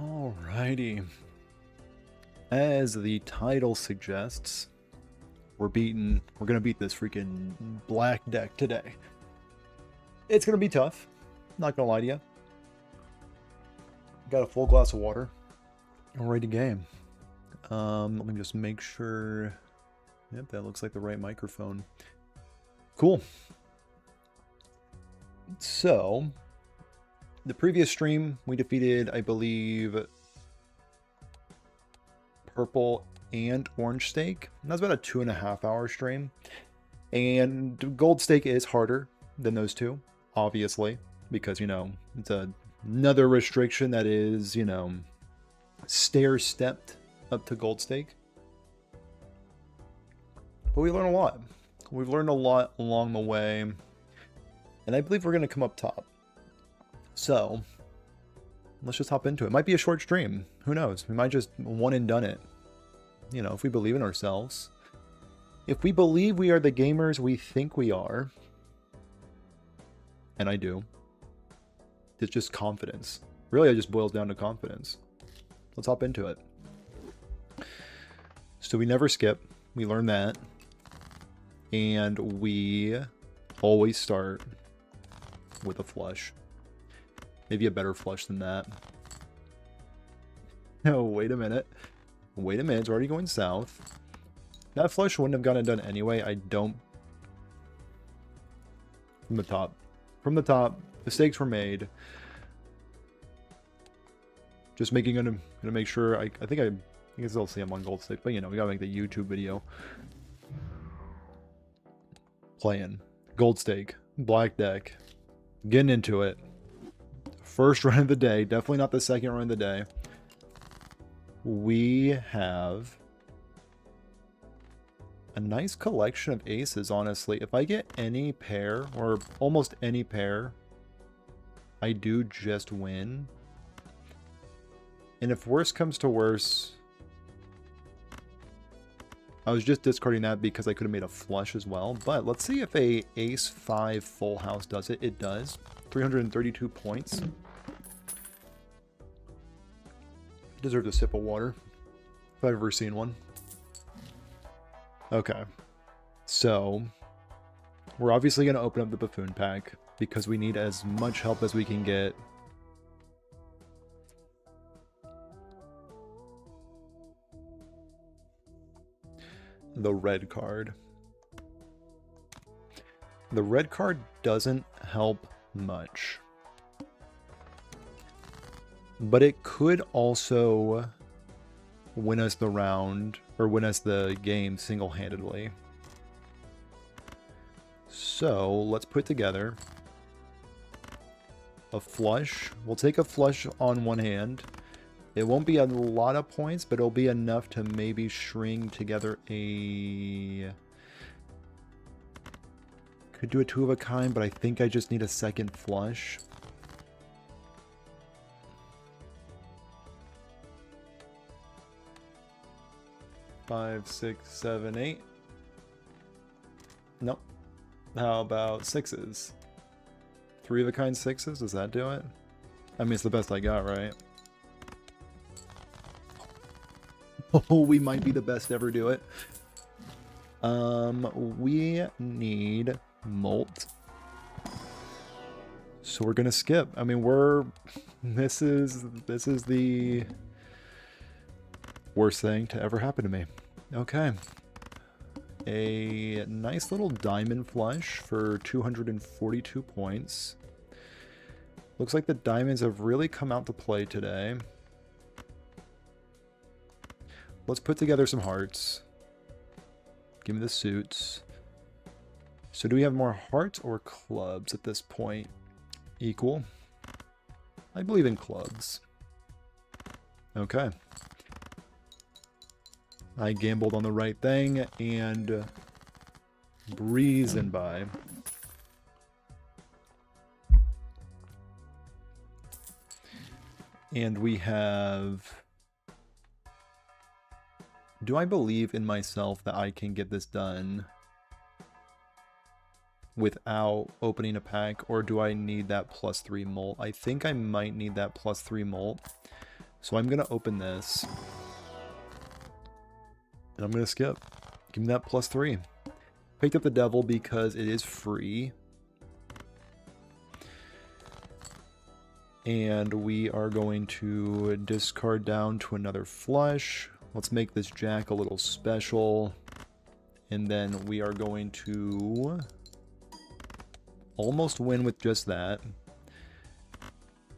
Alrighty. As the title suggests, we're gonna beat this freaking black deck today. It's gonna be tough, not gonna lie to you. Got a full glass of water. I'm ready to game. Let me just make sure. Yep, that looks like the right microphone. Cool. So, the previous stream, we defeated, I believe, Purple and Orange Steak. That was about a 2.5-hour stream. And Gold Steak is harder than those two, obviously, because, you know, it's another restriction that is, you know, stair-stepped up to Gold Steak. But we learned a lot. We've learned a lot along the way. And I believe we're going to come up top. So, let's just hop into it. It might be a short stream. Who knows? We might just one and done it. You know, if we believe in ourselves. If we believe we are the gamers we think we are. And I do. It's just confidence. Really, it just boils down to confidence. Let's hop into it. So we never skip. We learned that. And we always start with a flush. Maybe a better flush than that. Oh, wait a minute. Wait a minute, it's already going south. That flush wouldn't have gotten done anyway. I don't... From the top. From the top, mistakes were made. Just gonna make sure. I think I can still see I'm on Gold Stick, but you know, we gotta make the YouTube video. Playing Gold Steak, Black Deck, getting into it. First run of the day, definitely not the second run of the day. We have a nice collection of aces, honestly. If I get any pair, or almost any pair, I do just win. And if worse comes to worse, I was just discarding that because I could have made a flush as well. But let's see if a ace 5 full house does it. It does. 332 points. Deserves a sip of water, if I've ever seen one. Okay. So, we're obviously going to open up the Buffoon pack because we need as much help as we can get. The red card. The red card doesn't help much. But it could also win us the round, or win us the game single-handedly. So, let's put together a flush. We'll take a flush on one hand. It won't be a lot of points, but it'll be enough to maybe string together a... Could do a 2 of a kind, but I think I just need a second flush. Five, 6, 7, 8. Nope. How about 6s? 3 of a kind 6s? Does that do it? I mean, it's the best I got, right? Oh, we might be the best ever do it. We need Molt. So we're gonna skip. I mean, this is the worst thing to ever happen to me. Okay. A nice little diamond flush for 242 points. Looks like the diamonds have really come out to play today. Let's put together some hearts. Give me the suits. So do we have more hearts or clubs at this point? Equal. I believe in clubs. Okay. I gambled on the right thing and breezing by. And we have... Do I believe in myself that I can get this done without opening a pack, or do I need that +3 molt? I think I might need that +3 molt So I'm going to open this. And I'm going to skip. Give me that +3. Picked up the devil because it is free. And we are going to discard down to another flush. Let's make this jack a little special. And then we are going to almost win with just that.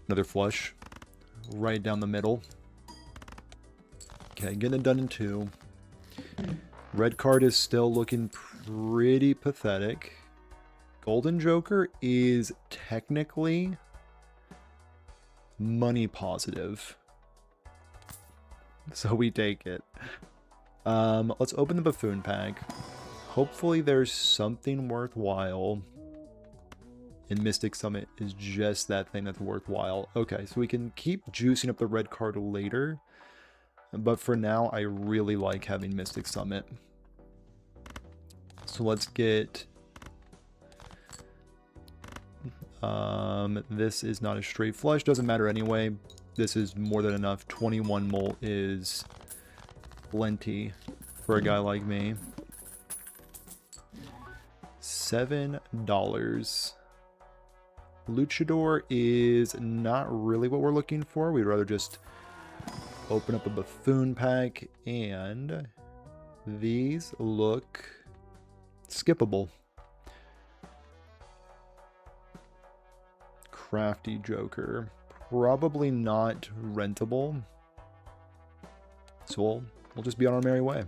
Another flush. Right down the middle. Okay, getting it done in 2. Red card is still looking pretty pathetic. Golden Joker is technically money positive. So we take it. Let's open the Buffoon pack. Hopefully there's something worthwhile. And Mystic Summit is just that thing that's worthwhile. Okay, so we can keep juicing up the red card later. But for now, I really like having Mystic Summit. So let's get... this is not a straight flush. Doesn't matter anyway. This is more than enough. 21 molt is plenty for a guy like me. $7. Luchador is not really what we're looking for. We'd rather just open up a Buffoon pack, and these look skippable. Crafty Joker. Probably not rentable. So we'll just be on our merry way.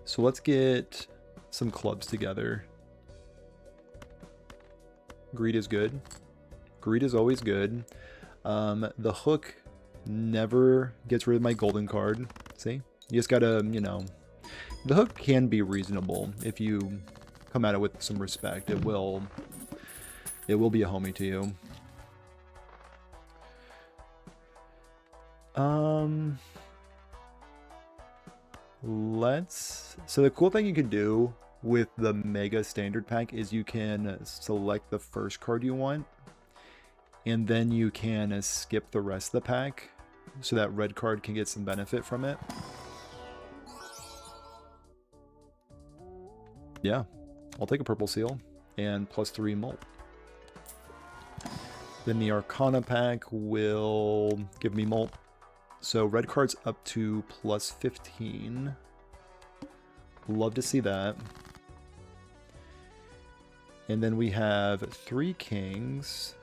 So let's get some clubs together. Greed is good. Greed is always good. The hook never gets rid of my golden card. See? You just gotta, you know... The hook can be reasonable if you come at it with some respect. It will be a homie to you. So the cool thing you can do with the Mega Standard Pack is you can select the first card you want, and then you can skip the rest of the pack, so that red card can get some benefit from it. Yeah, I'll take a purple seal, and +3 molt. Then the Arcana pack will give me molt. So red card's up to +15. Love to see that. And then we have 3 kings.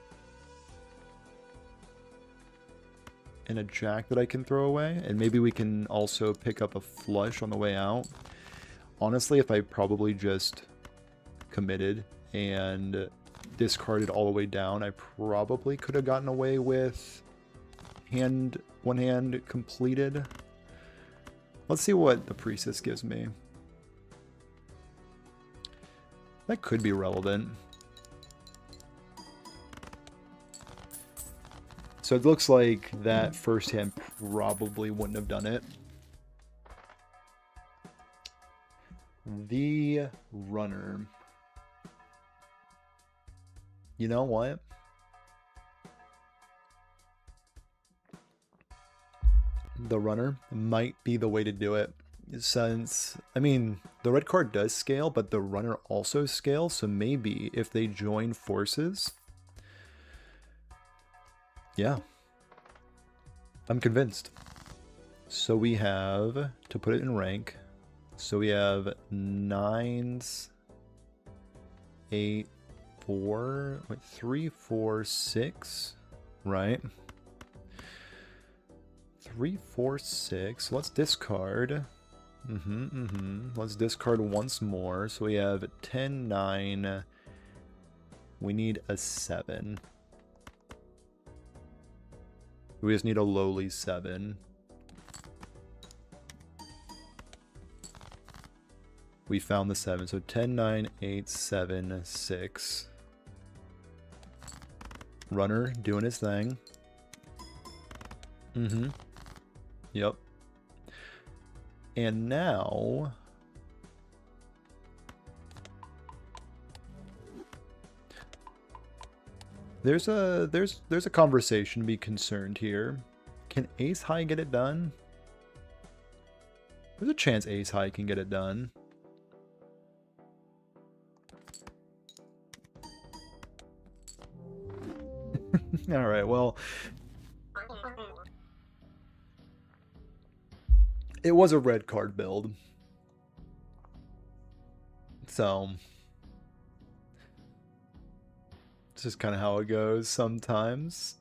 And a jack that I can throw away. And maybe we can also pick up a flush on the way out. Honestly, if I probably just committed and discarded all the way down, I probably could have gotten away with one hand completed. Let's see what the Priestess gives me. That could be relevant. So it looks like that first hand probably wouldn't have done it. The Runner. You know what? The Runner might be the way to do it. Since, I mean, the red card does scale, but the Runner also scales, so maybe if they join forces... Yeah. I'm convinced. So we have, to put it in rank, so we have 9s, 8, 4, 3, 4, 6, right? 3, 4, 6. Let's discard. Let's discard once more. So we have 10, 9. We need a 7. We just need a lowly 7. We found the 7. So 10, 9, 8, 7, 6. Runner doing his thing. Yep. And now... There's a conversation to be concerned here. Can ace high get it done? There's a chance ace high can get it done. All right, well, it was a red card build. So it's just kind of how it goes sometimes.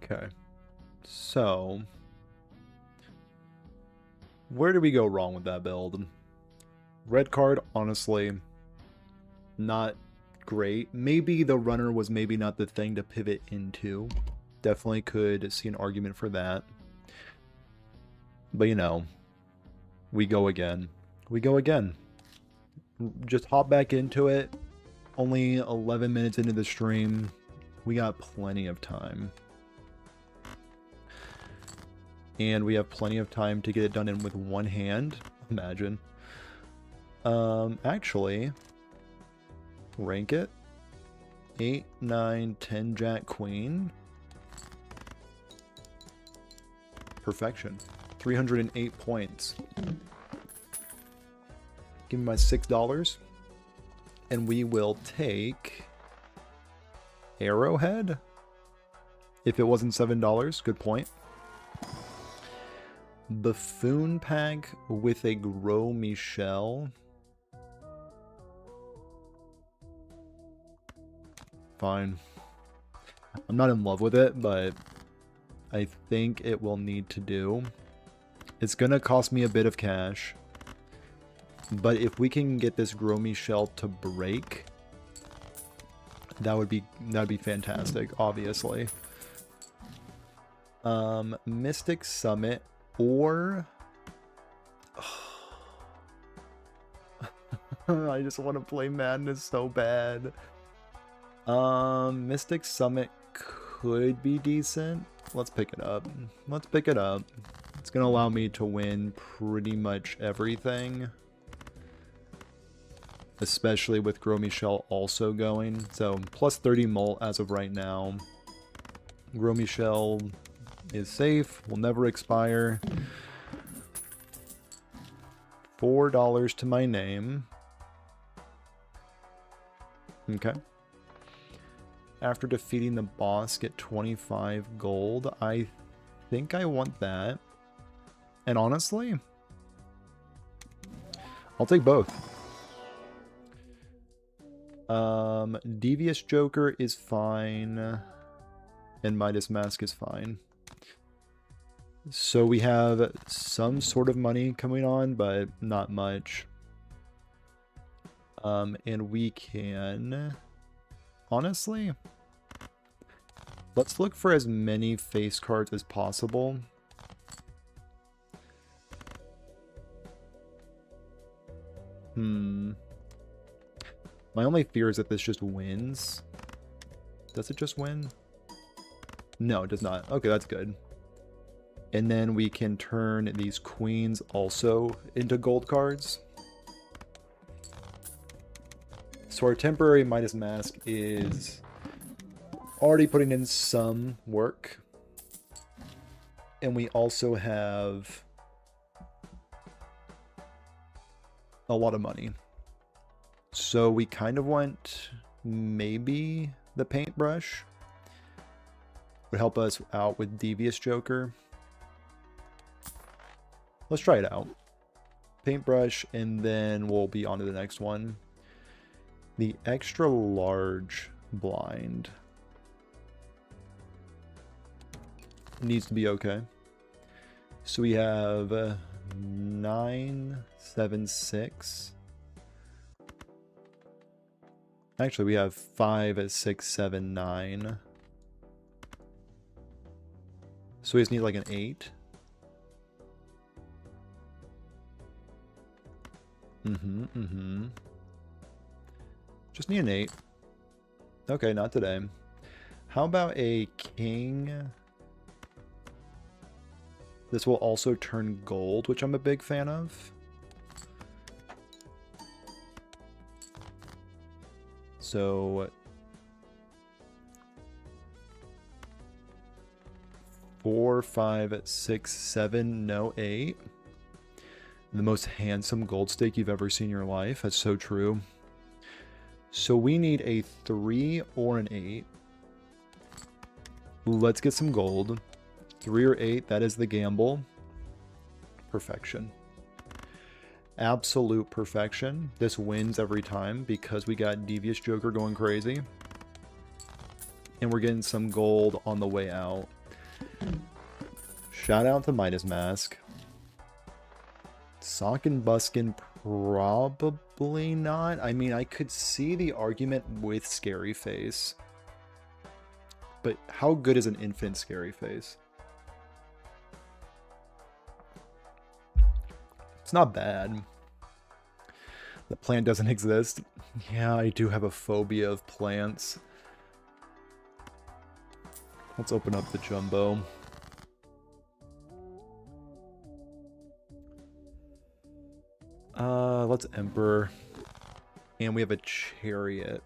Okay. So where do we go wrong with that build? Red card, honestly, not great. Maybe the runner was maybe not the thing to pivot into. Definitely could see an argument for that. But you know, we go again. We go again. Just hop back into it. Only 11 minutes into the stream. We got plenty of time. And we have plenty of time to get it done in with one hand. Imagine. Actually, rank it. 8, 9, 10, Jack, Queen. Perfection. 308 points. Give me my $6. And we will take Arrowhead. If it wasn't $7, good point. Buffoon pack with a Gros Michel. Fine. I'm not in love with it, but I think it will need to do. It's gonna cost me a bit of cash. But if we can get this Gros Michel to break, that'd be fantastic, obviously. Mystic Summit or I just want to play Madness so bad. Mystic Summit could be decent. Let's pick it up. Let's pick it up. It's gonna allow me to win pretty much everything. Especially with Gros Michel also going. So, plus 30 mult as of right now. Gros Michel is safe. Will never expire. $4 to my name. Okay. After defeating the boss, get 25 gold. I think I want that. And honestly, I'll take both. Devious Joker is fine. And Midas Mask is fine. So we have some sort of money coming on, but not much. And we can... Honestly, let's look for as many face cards as possible. My only fear is that this just wins. Does it just win? No, it does not. Okay, that's good. And then we can turn these queens also into gold cards. So our temporary Midas Mask is already putting in some work. And we also have a lot of money. So we kind of want maybe the paintbrush. Would help us out with Devious Joker. Let's try it out. Paintbrush, and then we'll be on to the next one. The extra large blind needs to be okay. So we have 9, 7, 6. Actually, we have 5, 6, 7, 9. So we just need like an 8. Just need an 8. Okay, not today. How about a king? This will also turn gold, which I'm a big fan of. So 4, 5, 6, 7, no 8. The most handsome gold stake you've ever seen in your life. That's so true. So we need a 3 or an 8. Let's get some gold. 3 or 8, that is the gamble. Perfection. Absolute perfection. This wins every time because we got Devious Joker going crazy. And we're getting some gold on the way out. Shout out to Midas Mask. Sock and Buskin, probably not. I mean, I could see the argument with Scary Face. But how good is an infant Scary Face? It's not bad. The plant doesn't exist. Yeah, I do have a phobia of plants. Let's open up the jumbo. Let's Emperor. And we have a Chariot.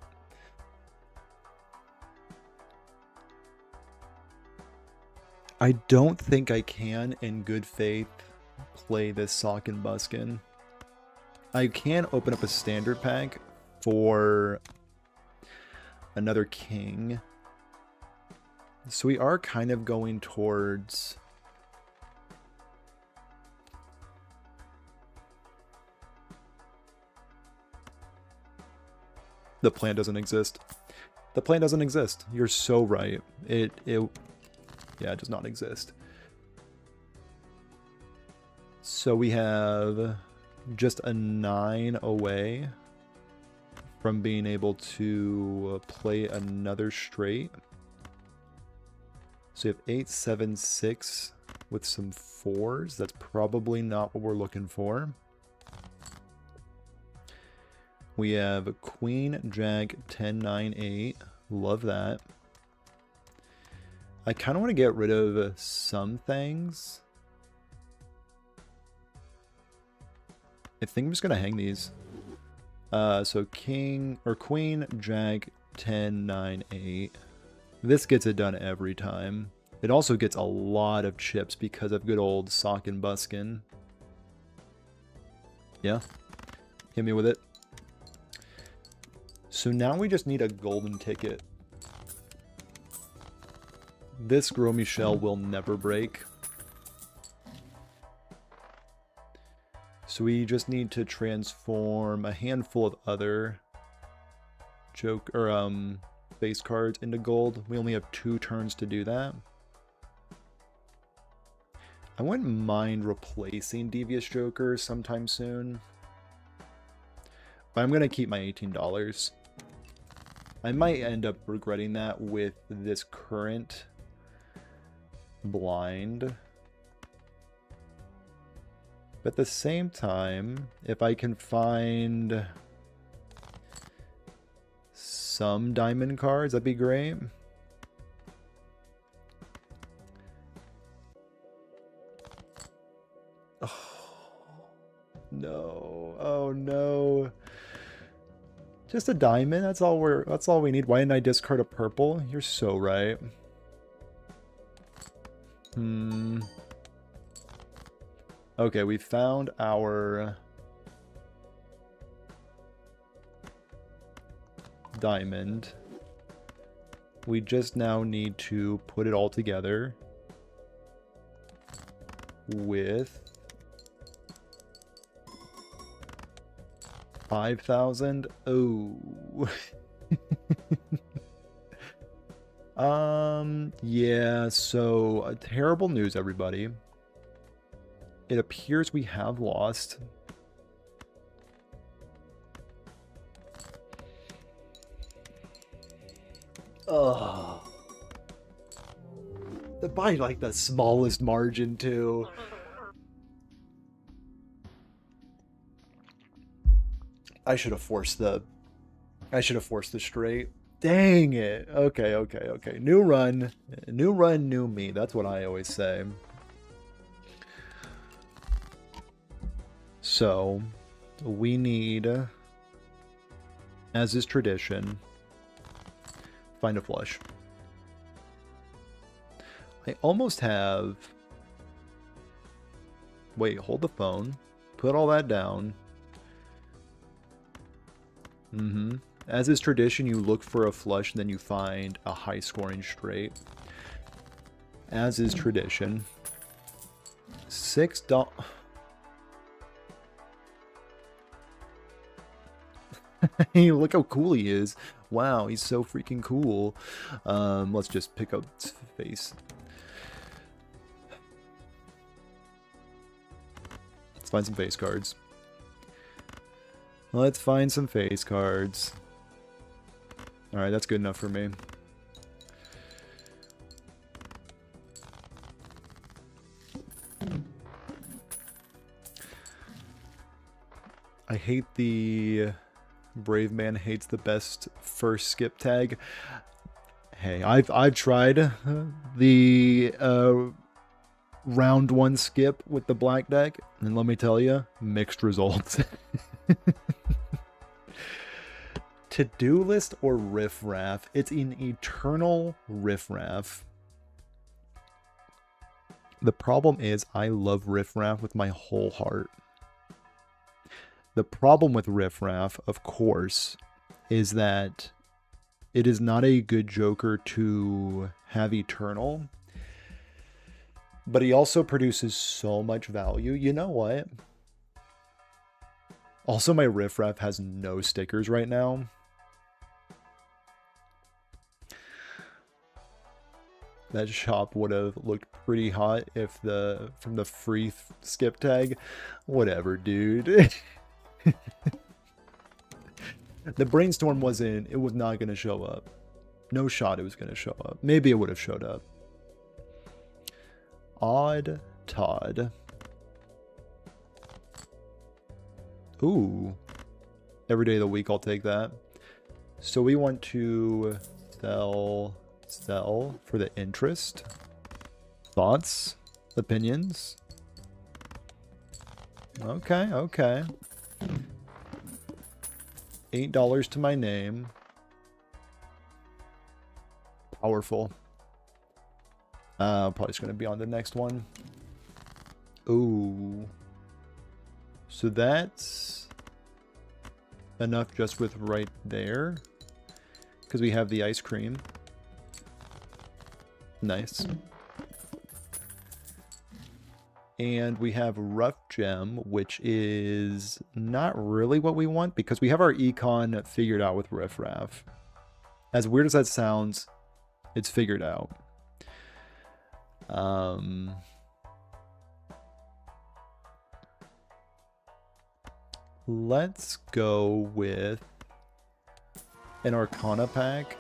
I don't think I can, in good faith, play this Sock and Buskin. I can open up a standard pack for another king. So we are kind of going towards... The plan doesn't exist. The plan doesn't exist. You're so right. Yeah, it does not exist. So we have just a 9 away from being able to play another straight. So you have 8, 7, 6 with some 4s. That's probably not what we're looking for. We have Queen, Jack, 10, 9, 8. Love that. I kind of want to get rid of some things. I think I'm just going to hang these. So King or Queen, Jack, 10, 9, 8. This gets it done every time. It also gets a lot of chips because of good old Sock and Buskin. Yeah. Hit me with it. So now we just need a golden ticket. This Gros Michel will never break. So we just need to transform a handful of other base cards into gold. We only have 2 turns to do that. I wouldn't mind replacing Devious Joker sometime soon. But I'm going to keep my $18. I might end up regretting that with this current blind. But at the same time, if I can find some diamond cards, that'd be great. Oh, no. Oh, no. Just a diamond. That's all we need. Why didn't I discard a purple? You're so right. Okay, we found our diamond. We just now need to put it all together with 5,000. Oh. Yeah, so terrible news, everybody. It appears we have lost. Ugh. By like the smallest margin too. I should have forced the straight. Dang it. Okay, okay, okay. New run, new me. That's what I always say. So, we need, as is tradition, find a flush. I almost have... Wait, hold the phone. Put all that down. As is tradition, you look for a flush and then you find a high scoring straight. As is tradition. $6. Hey, look how cool he is. Wow, he's so freaking cool. Let's just pick up his face. Let's find some face cards. Let's find some face cards. Alright, that's good enough for me. I hate the... Brave man hates the best first skip tag. Hey, I've tried the round one skip with the black deck, and let me tell you, mixed results. To-do list or riffraff? It's an eternal riffraff. The problem is I love riffraff with my whole heart. The problem with riffraff, of course, is that it is not a good Joker to have eternal, but he also produces so much value. You know what? Also, my riffraff has no stickers right now. That shop would have looked pretty hot if from the free skip tag. Whatever, dude. The brainstorm was not going to show up. No shot it was going to show up. Maybe it would have showed up. Odd Todd. Ooh. Every day of the week I'll take that. So we want to sell for the interest. Thoughts? Opinions? Okay, okay. $8 to my name. Powerful. Probably just going to be on the next one. Ooh. So that's enough just with right there. Because we have the ice cream. Nice. And we have Rough Gem, which is not really what we want because we have our econ figured out with Riffraff. As weird as that sounds, it's figured out. Let's go with an Arcana pack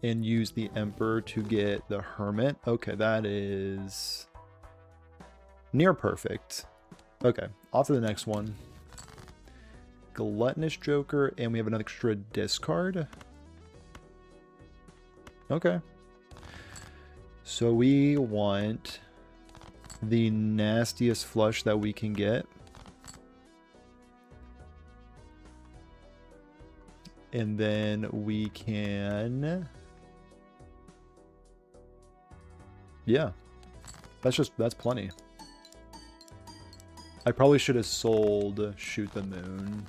and use the Emperor to get the Hermit. Okay, that is near perfect. Okay, off to the next one. Gluttonous Joker, and we have an extra discard. Okay. So we want the nastiest flush that we can get. And then we can... Yeah. That's plenty. I probably should have sold Shoot the Moon.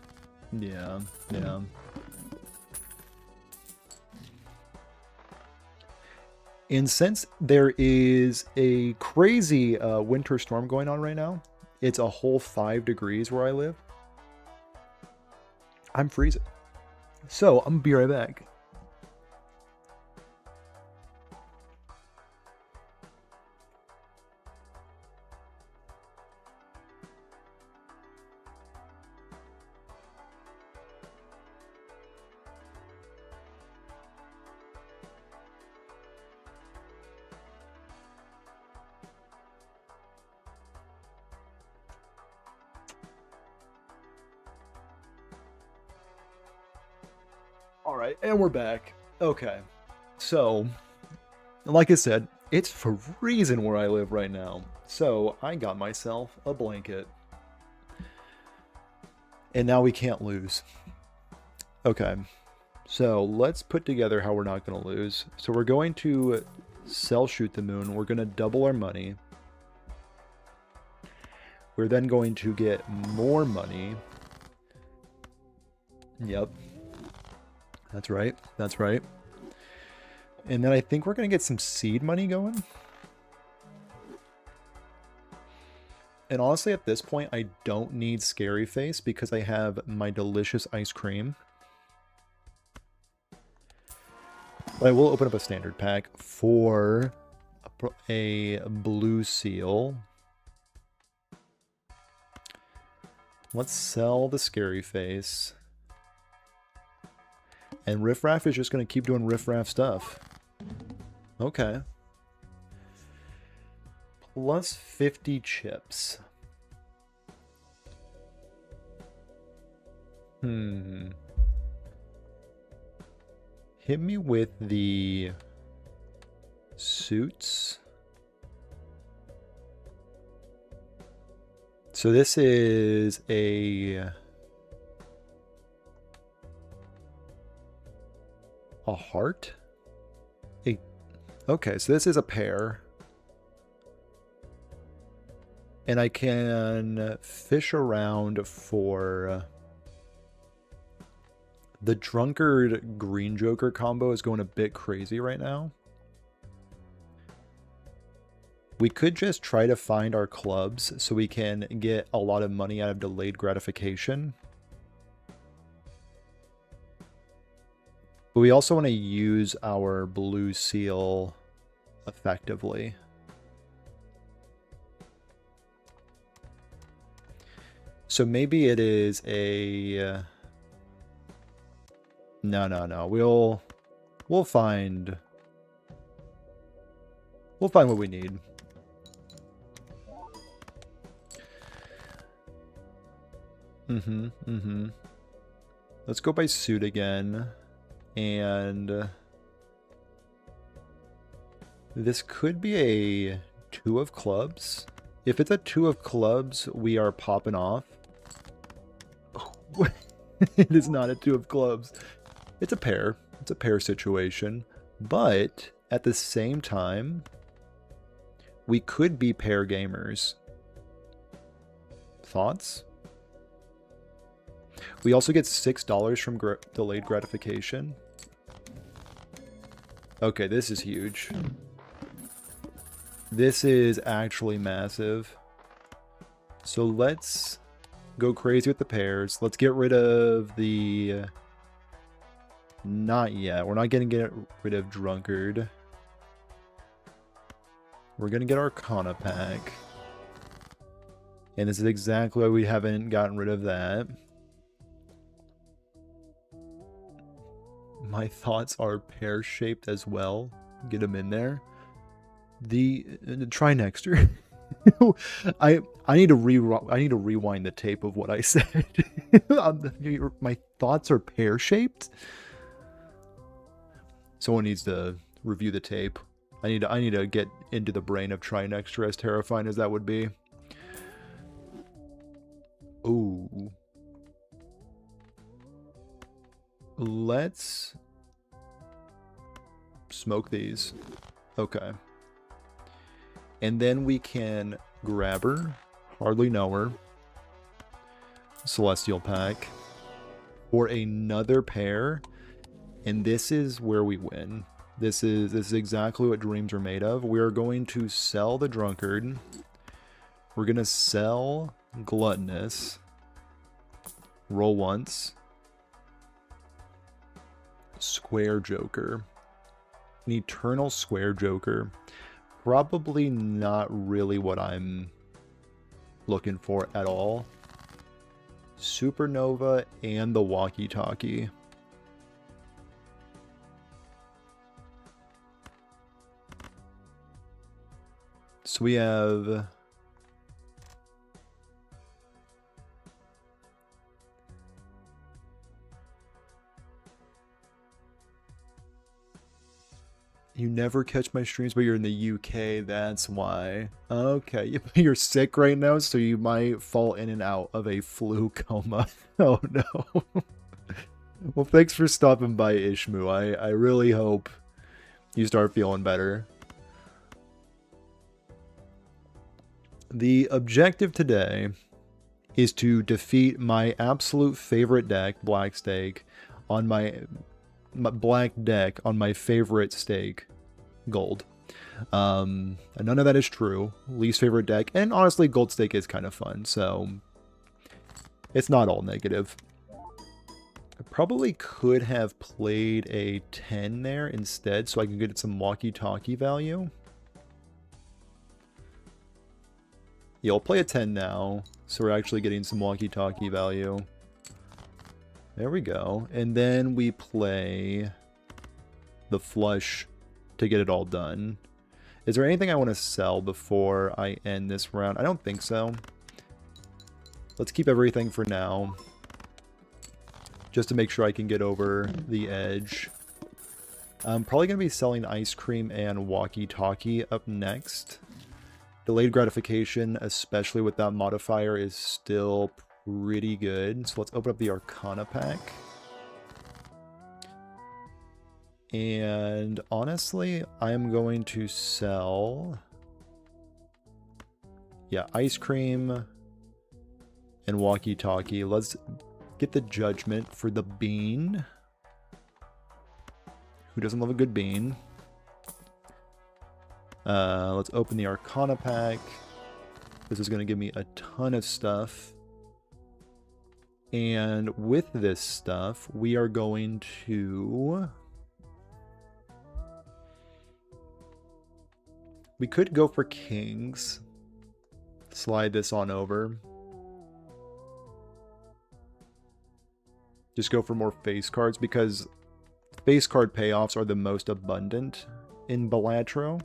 Yeah, yeah. And since there is a crazy winter storm going on right now, it's a whole 5 degrees where I live. I'm freezing. So, I'm gonna be right back. All right, and we're back. Okay, so like I said, it's freezing where I live right now. So I got myself a blanket. And now we can't lose. Okay, so let's put together how we're not going to lose. So we're going to sell Shoot the Moon. We're going to double our money. We're then going to get more money. Yep. That's right. That's right. And then I think we're going to get some seed money going. And honestly, at this point, I don't need Scary Face because I have my delicious ice cream. But I will open up a standard pack for a blue seal. Let's sell the Scary Face. And Riff Raff is just going to keep doing Riff Raff stuff. Okay. Plus 50 chips. Hit me with the suits. So this is a heart? Okay, so this is a pair. And I can fish around for... The Drunkard Green Joker combo is going a bit crazy right now. We could just try to find our clubs so we can get a lot of money out of delayed gratification. But we also want to use our blue seal effectively. So maybe it is a... No. We'll find what we need. Let's go by suit again. And this could be a 2 of clubs. If it's a 2 of clubs, we are popping off. It is not a 2 of clubs. It's a pair. It's a pair situation. But at the same time, we could be pair gamers. Thoughts? We also get $6 from delayed gratification. Okay, this is huge. This is actually massive. So let's go crazy with the pairs. Let's get rid of the... Not yet. We're not going to get rid of Drunkard. We're going to get Arcana pack. And this is exactly why we haven't gotten rid of that. My thoughts are pear-shaped as well. Get them in there. The Trinexter. I need to rewind the tape of what I said. My thoughts are pear-shaped. Someone needs to review the tape. I need to get into the brain of Trinexter, as terrifying as that would be. Ooh. Let's smoke these. Okay. And then we can grab her. Hardly know her. Celestial pack. For another pair. And this is where we win. This is exactly what dreams are made of. We are going to sell the Drunkard. We're going to sell Gluttonous. Roll once. Square Joker. An Eternal Square Joker. Probably not really what I'm looking for at all. Supernova and the Walkie-Talkie. So we have... You never catch my streams, but you're in the UK, that's why. Okay, you're sick right now, so you might fall in and out of a flu coma. Oh no. Well, thanks for stopping by, Ishmu. I really hope you start feeling better. The objective today is to defeat my absolute favorite deck, Black Stake, on my black deck on my favorite stake, Gold. And none of that is true. Least favorite deck, and honestly, Gold Stake is kind of fun, so it's not all negative. I probably could have played a 10 there instead, so I can get some walkie-talkie value. Yeah, I'll play a 10 now, so we're actually getting some walkie-talkie value. There we go. And then we play the flush to get it all done. Is there anything I want to sell before I end this round? I don't think so. Let's keep everything for now, just to make sure I can get over the edge. I'm probably going to be selling ice cream and walkie-talkie up next. Delayed gratification, especially with that modifier, is still pretty good. So let's open up the Arcana pack. And honestly, I am going to sell, yeah, ice cream and walkie-talkie. Let's get the judgment for the bean. Who doesn't love a good bean? Let's open the Arcana pack. This is going to give me a ton of stuff. And with this stuff, we are going to... We could go for kings. Slide this on over. Just go for more face cards, because face card payoffs are the most abundant in Balatro.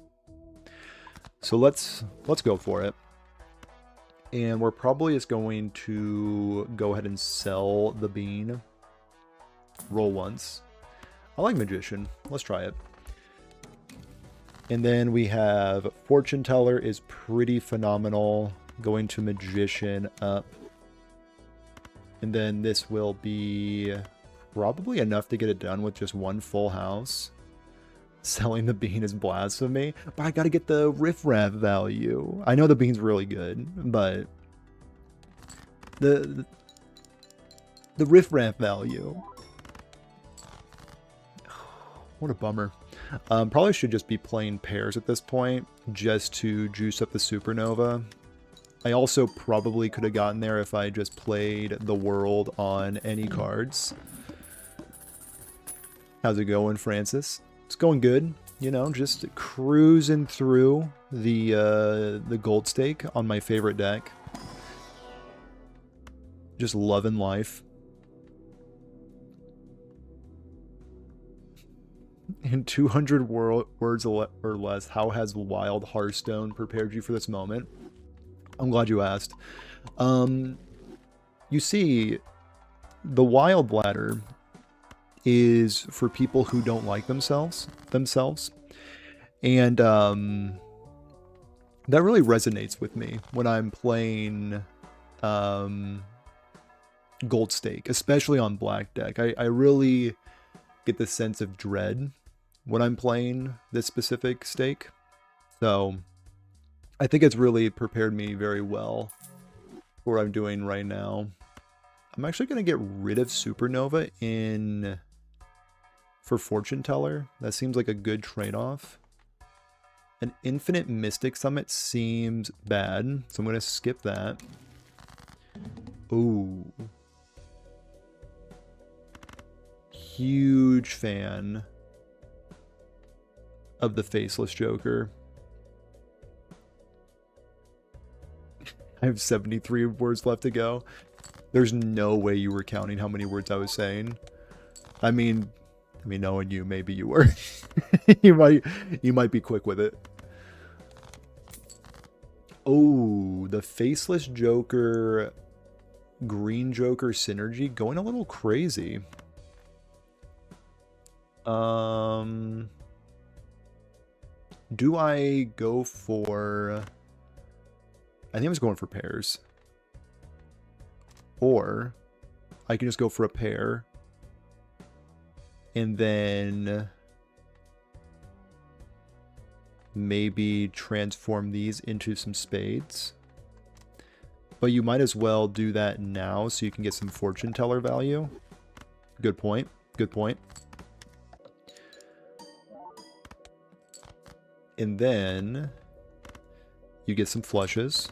So let's go for it. And we're probably just going to go ahead and sell the bean. Roll once. I like Magician. Let's try it. And then we have Fortune Teller is pretty phenomenal. Going to Magician up. And then this will be probably enough to get it done with just one full house. Selling the bean is blasphemy, but I gotta get the riffraff value. I know the bean's really good, but the riffraff value. What a bummer. Probably should just be playing pairs at this point, just to juice up the supernova. I also probably could have gotten there if I just played the world on any cards. How's it going, Francis? It's going good, you know, just cruising through the gold stake on my favorite deck. Just loving life. In 200 words or less, how has Wild Hearthstone prepared you for this moment? I'm glad you asked. You see, the Wild Ladder is for people who don't like themselves. And that really resonates with me when I'm playing Gold Stake, especially on Black Deck. I really get the sense of dread when I'm playing this specific stake. So I think it's really prepared me very well for what I'm doing right now. I'm actually going to get rid of Supernova for Fortune Teller. That seems like a good trade-off. An Infinite Mystic Summit seems bad, so I'm going to skip that. Ooh. Huge fan of the Faceless Joker. I have 73 words left to go. There's no way you were counting how many words I was saying. I mean, knowing you, maybe you were. you might be quick with it. Oh, the Faceless Joker, Green Joker synergy going a little crazy. Do I go for... I think I was going for pairs. Or I can just go for a pair. And then maybe transform these into some spades. But you might as well do that now so you can get some fortune teller value. Good point. Good point. And then you get some flushes.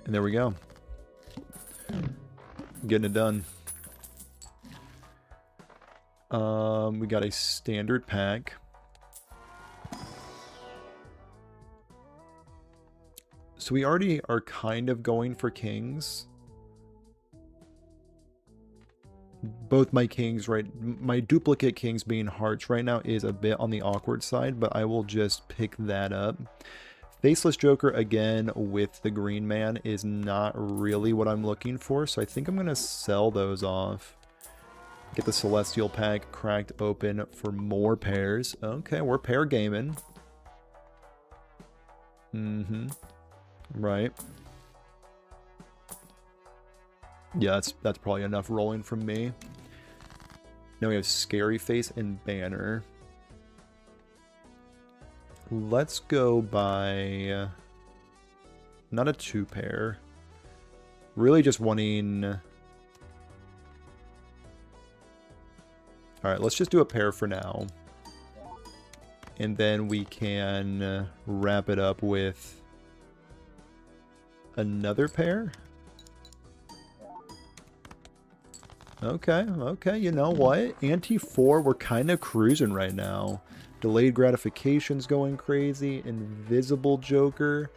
And there we go. Getting it done. We got a standard pack. So we already are kind of going for kings. Both my kings, right? My duplicate kings being hearts right now is a bit on the awkward side, but I will just pick that up. Faceless Joker again with the green man is not really what I'm looking for, so I think I'm going to sell those off. Get the Celestial pack cracked open for more pairs. Okay, we're pair gaming. Right. Yeah, that's probably enough rolling from me. Now we have Scary Face and Banner. Let's go by... not a 2-pair. Really just wanting... Alright, let's just do a pair for now. And then we can wrap it up with another pair. Okay, okay, you know what? Ante-4, we're kind of cruising right now. Delayed gratification's going crazy. Invisible Joker.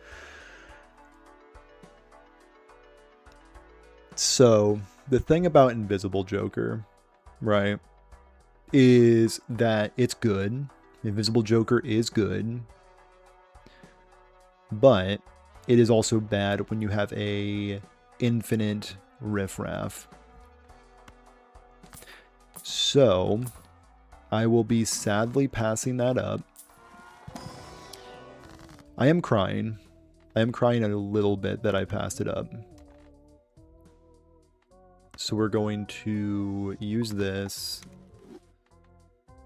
So, the thing about Invisible Joker, right, is that it's good. Invisible Joker is good. But it is also bad when you have a infinite riffraff. So, I will be sadly passing that up. I am crying. I am crying a little bit that I passed it up. So we're going to use this.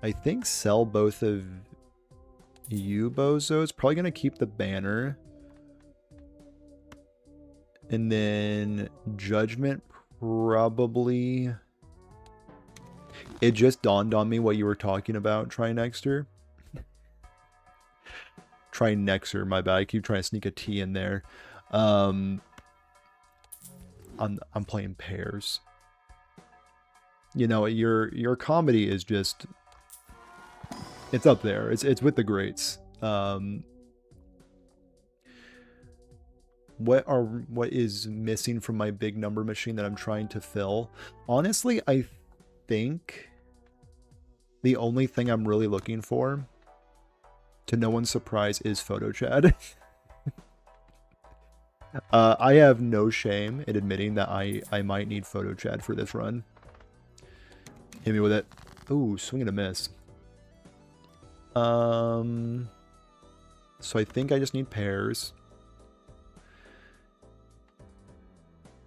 I think sell both of you bozos. Probably going to keep the banner. And then Judgment probably... It just dawned on me what you were talking about, Trinexter. Trinexer, my bad. I keep trying to sneak a T in there. I'm playing pairs. You know, your comedy is just... It's up there. It's with the greats. What is missing from my big number machine that I'm trying to fill? Honestly, I think the only thing I'm really looking for, to no one's surprise, is Photo Chad. I have no shame in admitting that I might need Photo Chad for this run. Hit me with it. Ooh, swing and a miss. So I think I just need pairs.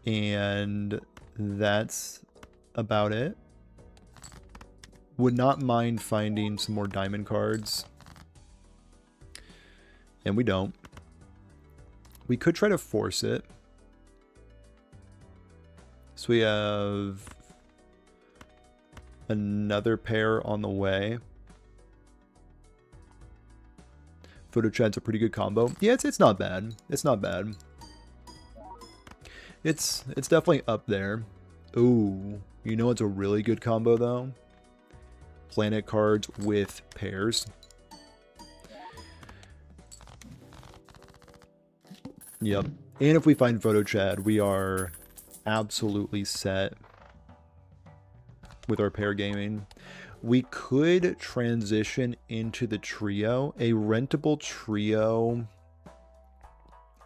And that's about it. Would not mind finding some more diamond cards. And we don't. We could try to force it. So we have another pair on the way. Photo Chad's a pretty good combo. Yeah, it's not bad. It's not bad. It's definitely up there. Ooh, you know what's a really good combo though? Planet cards with pairs. Yep. And if we find Photo Chad, we are absolutely set with our pair gaming. We could transition into the trio. A rentable trio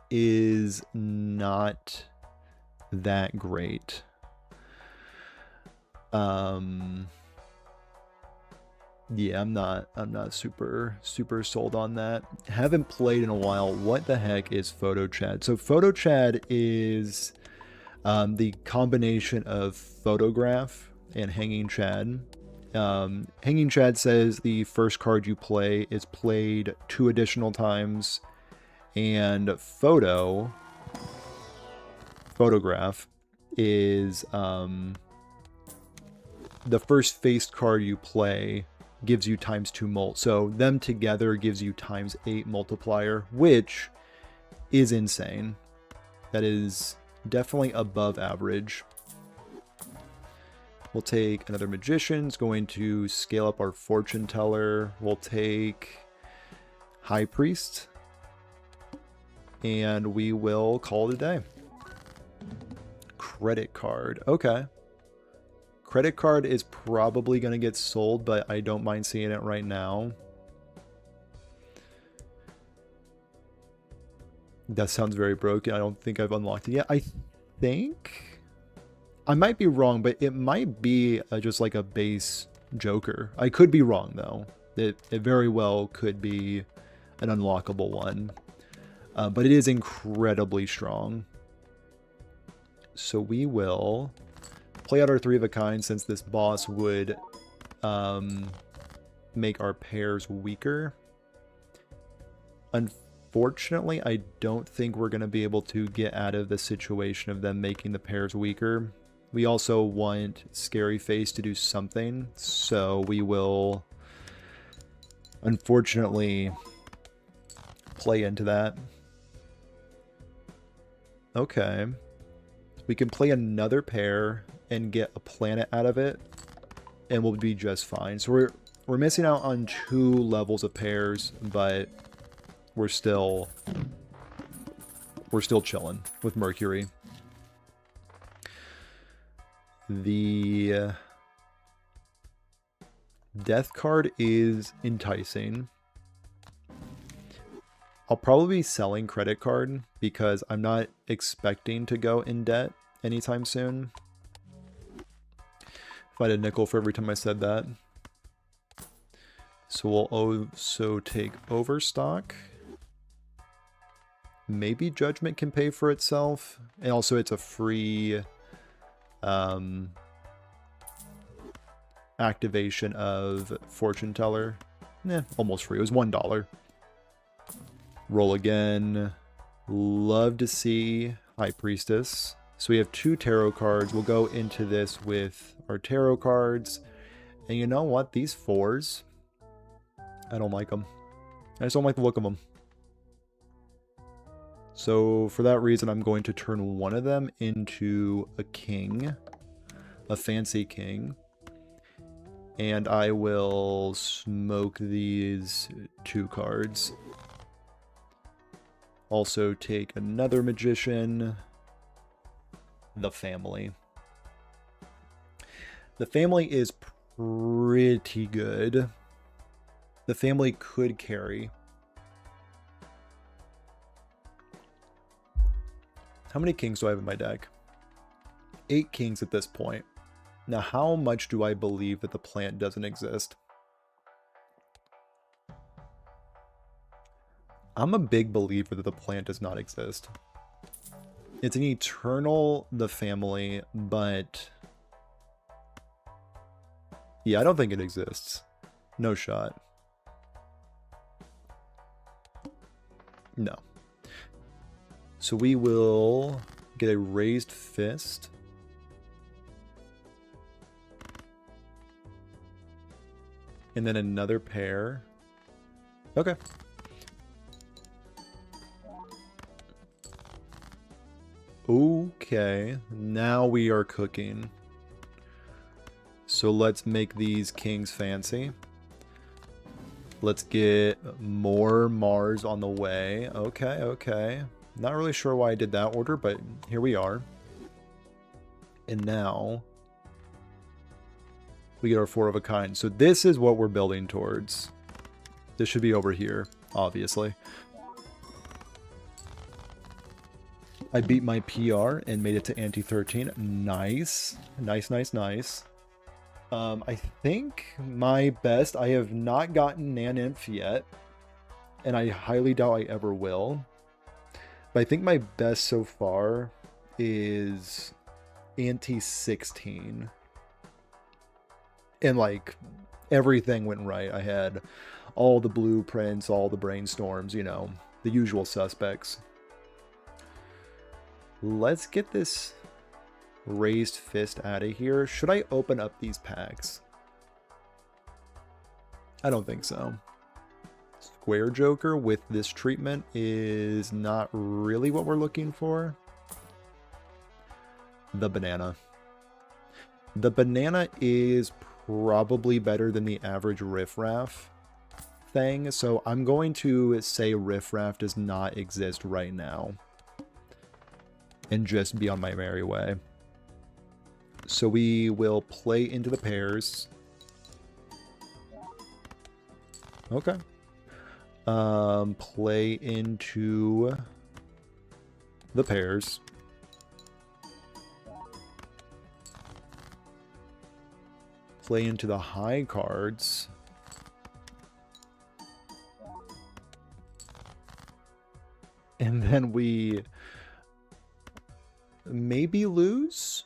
is not that great. Yeah, I'm not super sold on that. Haven't played in a while. What the heck is Photo Chad? So Photo Chad is the combination of photograph and Hanging Chad. Hanging Chad says the first card you play is played 2 additional times, and photograph is the first faced card you play gives you ×2 mult. So them together gives you ×8 multiplier, which is insane. That is definitely above average. We'll take another Magician. It's going to scale up our Fortune Teller. We'll take High Priest. And we will call it a day. Credit card. Okay. Credit card is probably going to get sold, but I don't mind seeing it right now. That sounds very broken. I don't think I've unlocked it yet. I think I might be wrong, but it might be just like a base Joker. I could be wrong, though. It very well could be an unlockable one. But it is incredibly strong. So we will play out our 3 of a kind, since this boss would make our pairs weaker. Unfortunately, I don't think we're going to be able to get out of the situation of them making the pairs weaker. We also want Scary Face to do something, so we will unfortunately play into that. Okay. We can play another pair and get a planet out of it, and we'll be just fine. So we're missing out on 2 levels of pairs, but we're still chilling with Mercury. The Death card is enticing. I'll probably be selling Credit card because I'm not expecting to go in debt anytime soon. If I had a nickel for every time I said that. So we'll also take Overstock. Maybe Judgment can pay for itself. And also it's a free activation of Fortune Teller. Almost free. It was $1. Roll again. Love to see High Priestess. So we have 2 tarot cards. We'll go into this with our tarot cards. And you know what? These 4s, I don't like them. I just don't like the look of them. So for that reason, I'm going to turn one of them into a king. A fancy king. And I will smoke these 2 cards. Also take another Magician. The Family. The Family is pretty good. The Family could carry. How many kings do I have in my deck? 8 kings at this point. Now, how much do I believe that the plant doesn't exist? I'm a big believer that the plant does not exist. It's an eternal The Family, but yeah, I don't think it exists. No shot. No. So we will get a Raised Fist. And then another pair. Okay. Okay, now we are cooking. So let's make these kings fancy. Let's get more Mars on the way. Okay, okay. Not really sure why I did that order, but here we are. And now we get our 4 of a kind. So this is what we're building towards. This should be over here, obviously. I beat my PR and made it to Ante 13. Nice. Nice, nice, nice. I think my best, I have not gotten Nan-Inf yet, and I highly doubt I ever will. But I think my best so far is Anti-16. And like everything went right. I had all the blueprints, all the brainstorms, you know, the usual suspects. Let's get this raised fist out of here. Should I open up these packs? I don't think so. Square Joker with this treatment is not really what we're looking for. The banana. The banana is probably better than the average riffraff thing, so I'm going to say riffraff does not exist right now and just be on my merry way. So we will play into the pairs. Okay. Play into the pairs. Play into the high cards. And then we maybe lose?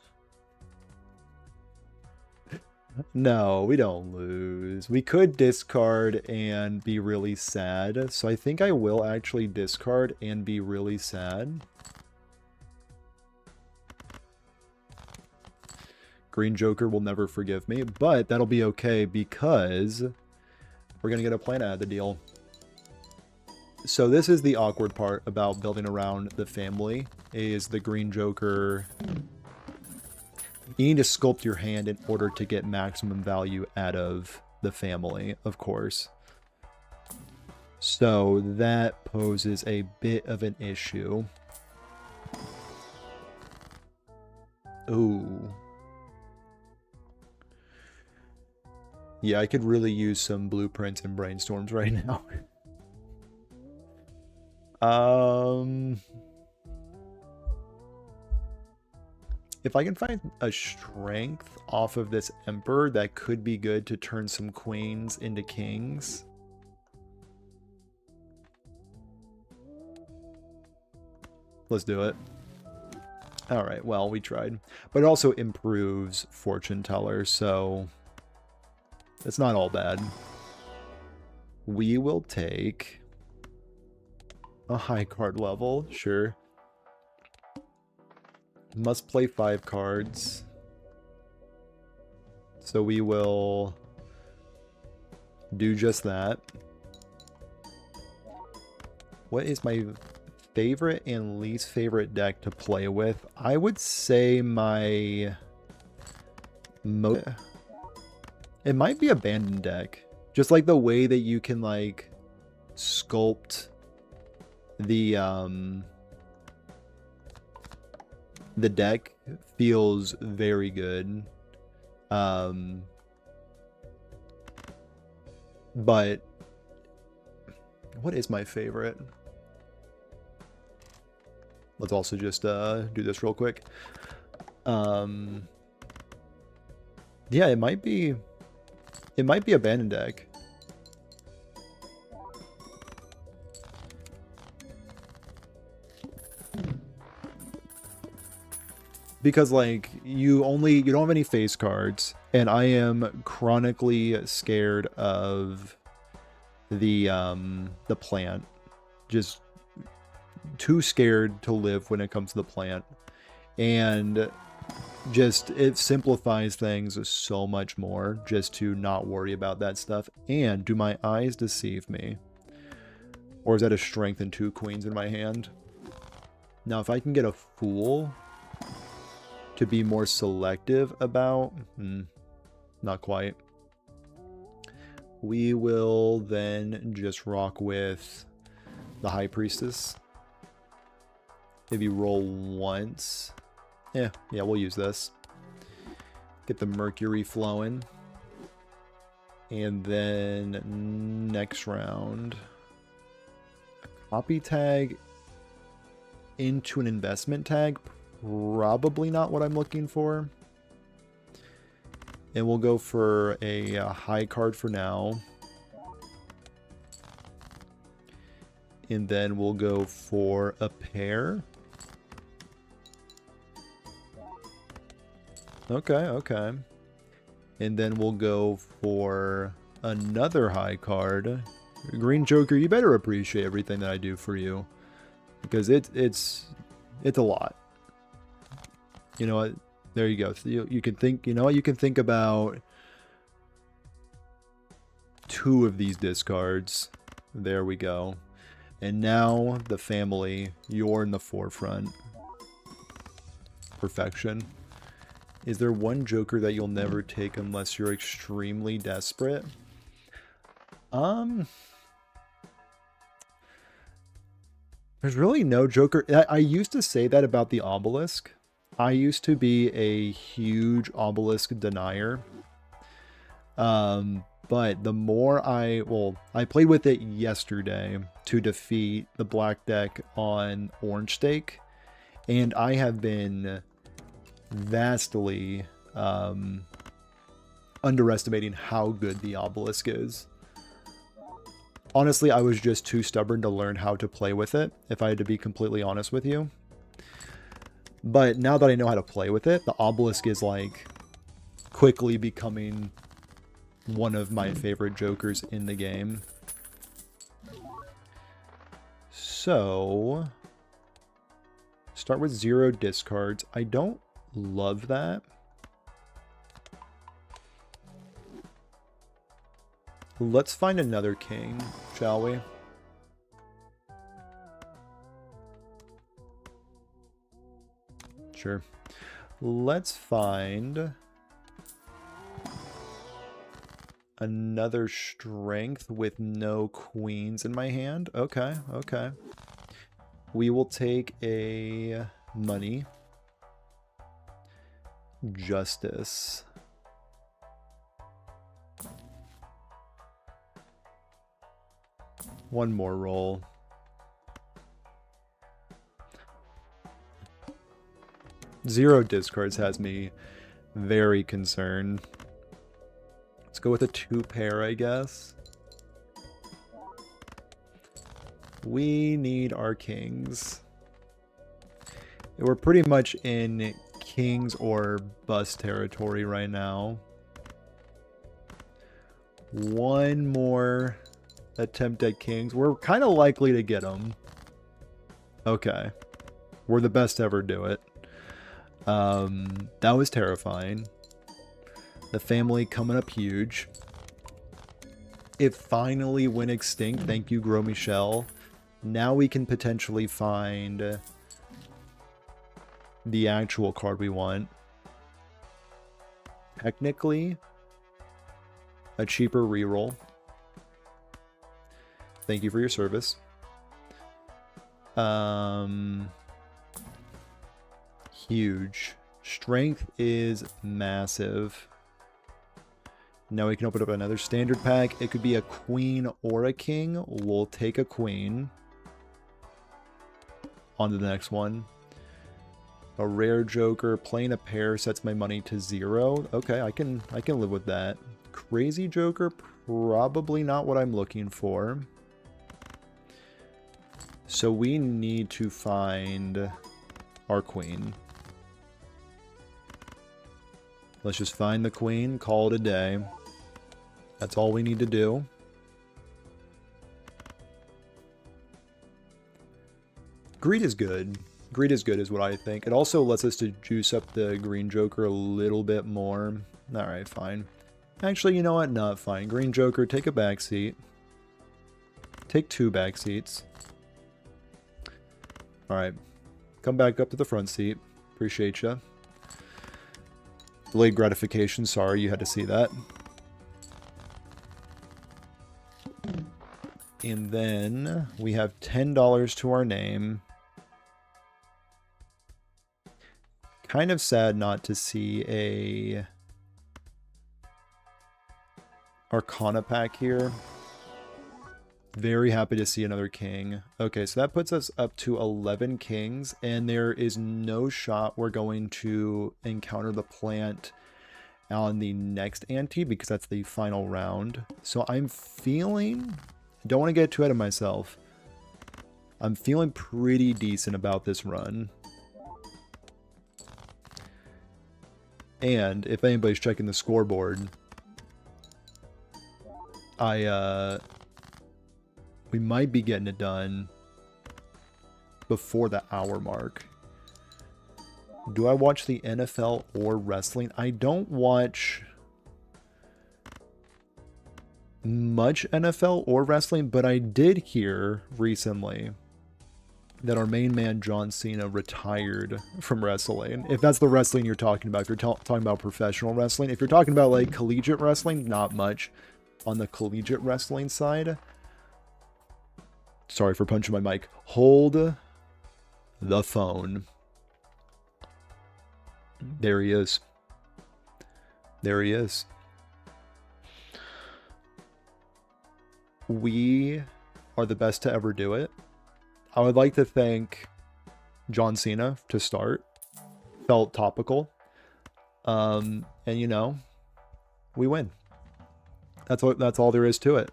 No, we don't lose. We could discard and be really sad. So I think I will actually discard and be really sad. Green Joker will never forgive me, but that'll be okay because we're going to get a plan out of the deal. So this is the awkward part about building around the family, is the Green Joker. You need to sculpt your hand in order to get maximum value out of the family, of course. So that poses a bit of an issue. Ooh. Yeah, I could really use some blueprints and brainstorms right now. If I can find a strength off of this Emperor, that could be good to turn some queens into kings. Let's do it. Alright, well, we tried. But it also improves Fortune Teller, so it's not all bad. We will take a high card level, sure. Must play 5 cards. So we will do just that. What is my favorite and least favorite deck to play with? I would say my... It might be Abandoned deck. Just like the way that you can like sculpt the deck feels very good. But what is my favorite? Let's also just do this real quick. Yeah, it might be Abandoned deck. Because like you don't have any face cards, and I am chronically scared of the plant. Just too scared to live when it comes to the plant. And just it simplifies things so much more just to not worry about that stuff. And do my eyes deceive me? Or is that a strength and 2 queens in my hand? Now if I can get a fool to be more selective about, not quite. We will then just rock with the High Priestess. Maybe roll once. Yeah, we'll use this. Get the Mercury flowing. And then next round, a copy tag into an investment tag. Probably not what I'm looking for. And we'll go for a high card for now. And then we'll go for a pair. Okay, okay. And then we'll go for another high card. Green Joker, you better appreciate everything that I do for you. Because it's a lot. You know what? There you go. So you can think, you know what? You can think about 2 of these discards. There we go. And now the family, you're in the forefront. Perfection. Is there one Joker that you'll never take unless you're extremely desperate? There's really no Joker. I used to say that about the Obelisk. I used to be a huge Obelisk denier. But the more I played with it yesterday to defeat the black deck on Orange Stake, and I have been vastly underestimating how good the Obelisk is. Honestly, I was just too stubborn to learn how to play with it, if I had to be completely honest with you. But now that I know how to play with it, the Obelisk is like quickly becoming one of my favorite Jokers in the game. So, start with 0 discards. I don't love that. Let's find another king, shall we? Sure. Let's find another strength with no queens in my hand. Okay, okay. We will take a money. Justice. One more roll. Zero discards has me very concerned. Let's go with a 2 pair, I guess. We need our kings. We're pretty much in kings or bust territory right now. One more attempt at kings. We're kind of likely to get them. Okay. We're the best to ever do it. That was terrifying. The family coming up huge. It finally went extinct. Thank you, Gros Michel. Now we can potentially find the actual card we want. Technically, a cheaper reroll. Thank you for your service. Huge. Strength is massive. Now we can open up another standard pack. It could be a queen or a king. We'll take a queen. On to the next one. A rare Joker. Playing a pair sets my money to 0. Okay, I can live with that. Crazy Joker, probably not what I'm looking for. So we need to find our queen. Let's just find the queen, call it a day. That's all we need to do. Greed is good. Greed is good is what I think. It also lets us to juice up the Green Joker a little bit more. Alright, fine. Actually, you know what? Not fine. Green Joker, take a back seat. Take 2 back seats. Alright. Come back up to the front seat. Appreciate ya. Delayed gratification. Sorry you had to see that. And then we have $10 to our name. Kind of sad not to see a Arcana pack here. Very happy to see another king. Okay, so that puts us up to 11 kings, and there is no shot we're going to encounter the plant on the next ante because that's the final round. So I'm feeling, don't want to get too ahead of myself. I'm feeling pretty decent about this run. And if anybody's checking the scoreboard, we might be getting it done before the hour mark. Do I watch the NFL or wrestling? I don't watch much NFL or wrestling, but I did hear recently that our main man John Cena retired from wrestling. If that's the wrestling you're talking about, if you're talking about professional wrestling. If you're talking about like collegiate wrestling, not much on the collegiate wrestling side. Sorry for punching my mic. Hold the phone. There he is. There he is. We are the best to ever do it. I would like to thank John Cena to start. Felt topical. And you know, we win. That's all there is to it.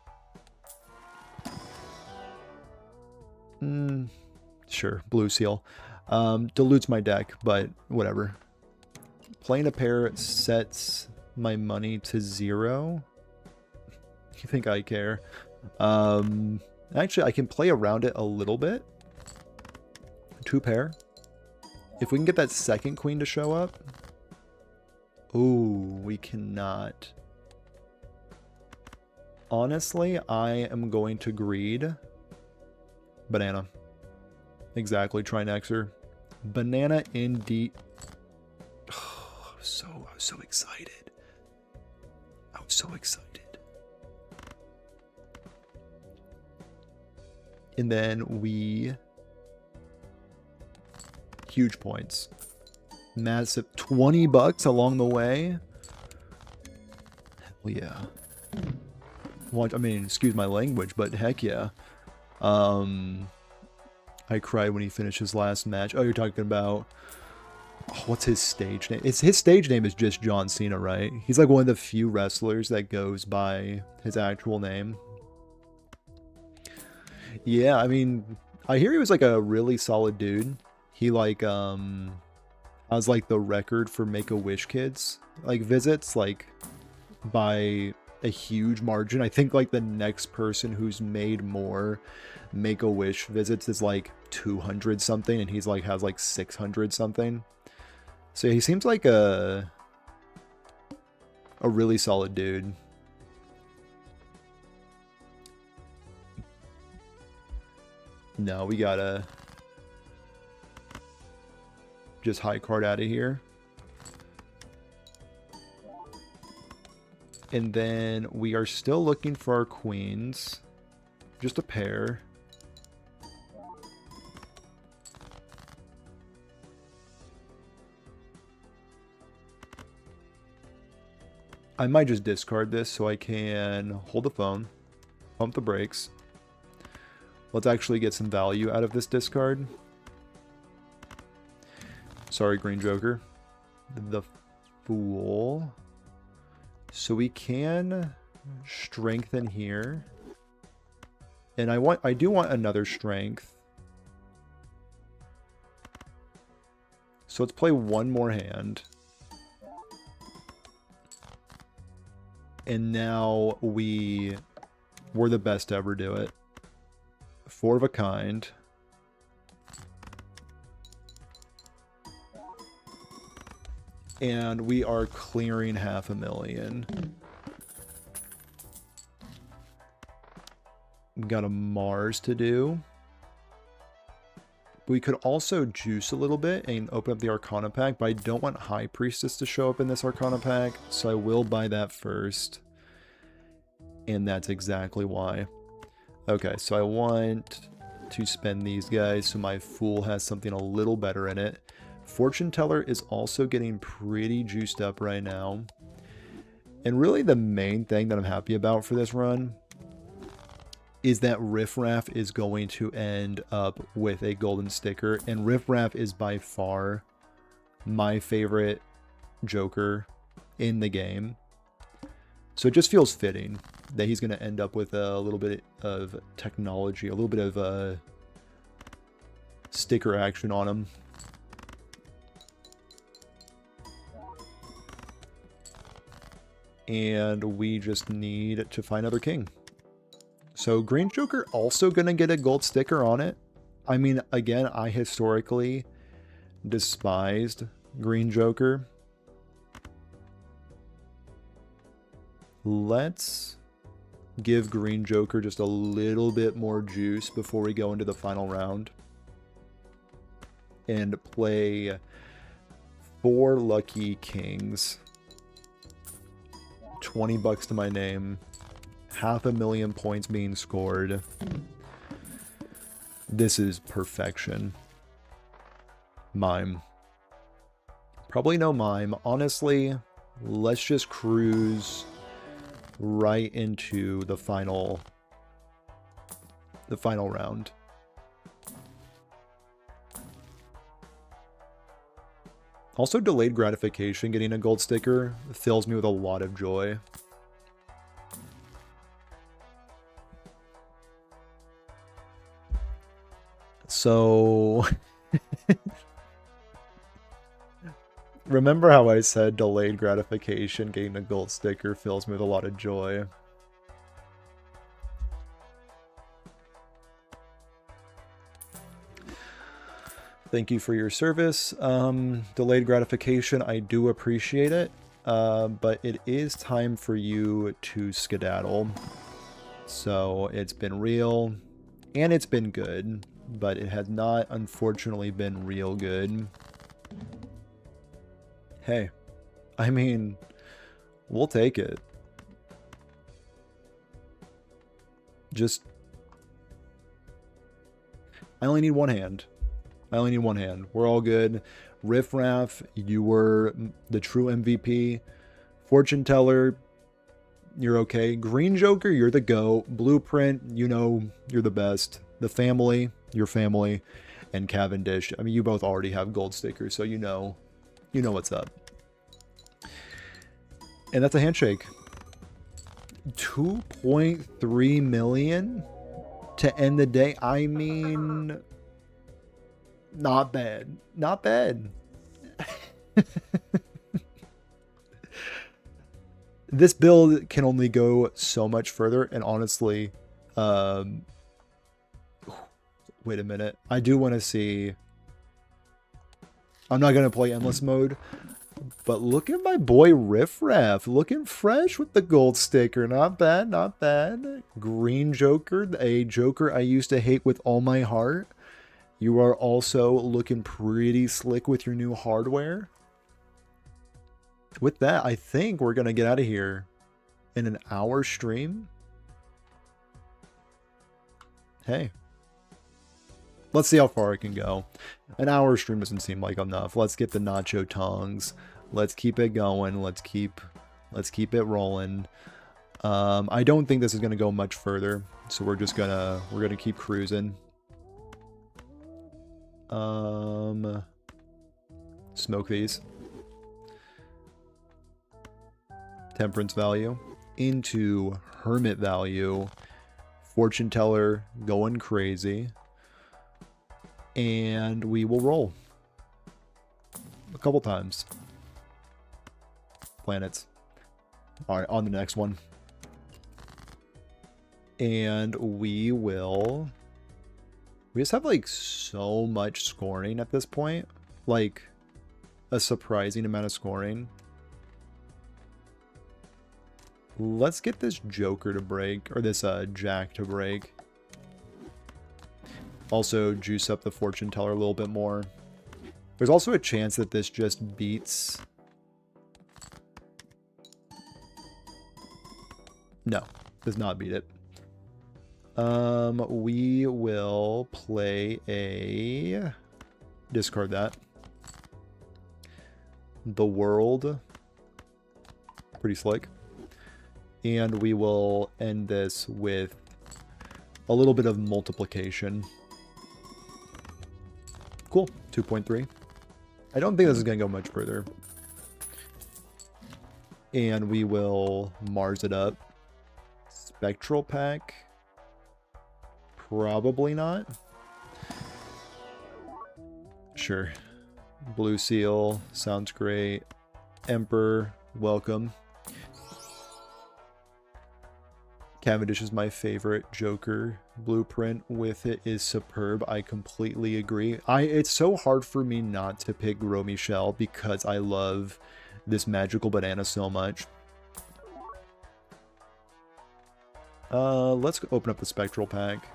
Sure, blue seal. Dilutes my deck, but whatever. Playing a pair sets my money to 0. You think I care? Actually, I can play around it a little bit. 2 pair. If we can get that second queen to show up. Ooh, we cannot. Honestly, I am going to greed. Banana. Exactly, Trinexer. Banana indeed. Oh, I was so excited. I was so excited. And then we... Huge points. Massive 20 bucks along the way. Hell yeah. I mean, excuse my language, but heck yeah. I cried when he finished his last match. Oh, you're talking about... Oh, what's his stage name? His stage name is just John Cena, right? He's like one of the few wrestlers that goes by his actual name. Yeah, I mean, I hear he was like a really solid dude. He like, has like the record for Make-A-Wish kids, like visits, like by a huge margin. I think like the next person who's made more Make-A-Wish visits is like 200 something, and he's like has like 600 something. So he seems like a really solid dude. No, we gotta just high card out of here. And then we are still looking for our queens. Just a pair. I might just discard this so I can hold the phone, pump the brakes. Let's actually get some value out of this discard. Sorry, Green Joker. The Fool. So we can strengthen here. And I do want another strength. So let's play one more hand. And now we're the best to ever do it. 4 of a kind. And we are clearing 500,000. Got a Mars to do. We could also juice a little bit and open up the Arcana pack, but I don't want High Priestess to show up in this Arcana pack, so I will buy that first. And that's exactly why. Okay, so I want to spend these guys so my Fool has something a little better in it. Fortune Teller is also getting pretty juiced up right now. And really the main thing that I'm happy about for this run is that Riff Raff is going to end up with a golden sticker. And Riff Raff is by far my favorite Joker in the game. So it just feels fitting that he's going to end up with a little bit of technology, a little bit of sticker action on him. And we just need to find another king. So Green Joker also going to get a gold sticker on it. I mean, again, I historically despised Green Joker. Let's give Green Joker just a little bit more juice before we go into the final round. And play 4 lucky kings. 20 bucks to my name. 500,000 points being scored. This is perfection. Mime. Probably no mime. Honestly, let's just cruise right into the final round. Also, delayed gratification, getting a gold sticker, fills me with a lot of joy. So, remember how I said delayed gratification, getting a gold sticker fills me with a lot of joy? Thank you for your service. Delayed gratification, I do appreciate it. But it is time for you to skedaddle. So it's been real, and it's been good, but it has not, unfortunately, been real good. Hey, I mean, we'll take it. Just, I only need one hand. I only need one hand. We're all good. Riff Raff, you were the true MVP. Fortune Teller, you're okay. Green Joker, you're the GOAT. Blueprint, you know you're the best. The family, your family. And Cavendish, I mean, you both already have gold stickers, so you know what's up. And that's a handshake. 2.3 million to end the day. I mean, not bad. Not bad. This build can only go so much further, and honestly, wait a minute. I do want to see. I'm not going to play endless mode, but look at my boy Riff Raff, looking fresh with the gold sticker. Not bad, not bad. Green Joker, a Joker I used to hate with all my heart. You are also looking pretty slick with your new hardware. With that, I think we're going to get out of here in an hour stream. Hey. Let's see how far I can go. An hour stream doesn't seem like enough. Let's get the nacho tongs. Let's keep it going. Let's keep it rolling. I don't think this is going to go much further, so we're gonna keep cruising. Smoke these. Temperance value into Hermit value. Fortune Teller going crazy. And we will roll a couple times. Planets. All right, on the next one. And we just have like so much scoring at this point. Like a surprising amount of scoring. Let's get this Joker to break, or this Jack to break. Also juice up the Fortune Teller a little bit more. There's also a chance that this just beats. No, does not beat it. We will play a... Discard that. The World. Pretty slick. And we will end this with a little bit of multiplication. Cool. 2.3. I don't think this is going to go much further. And we will Mars it up. Spectral pack? Probably not. Sure. Blue Seal, sounds great. Emperor, welcome. Cavendish is my favorite Joker blueprint. With it is superb. I completely agree. It's so hard for me not to pick Gros Michel because I love this magical banana so much. Let's open up the Spectral pack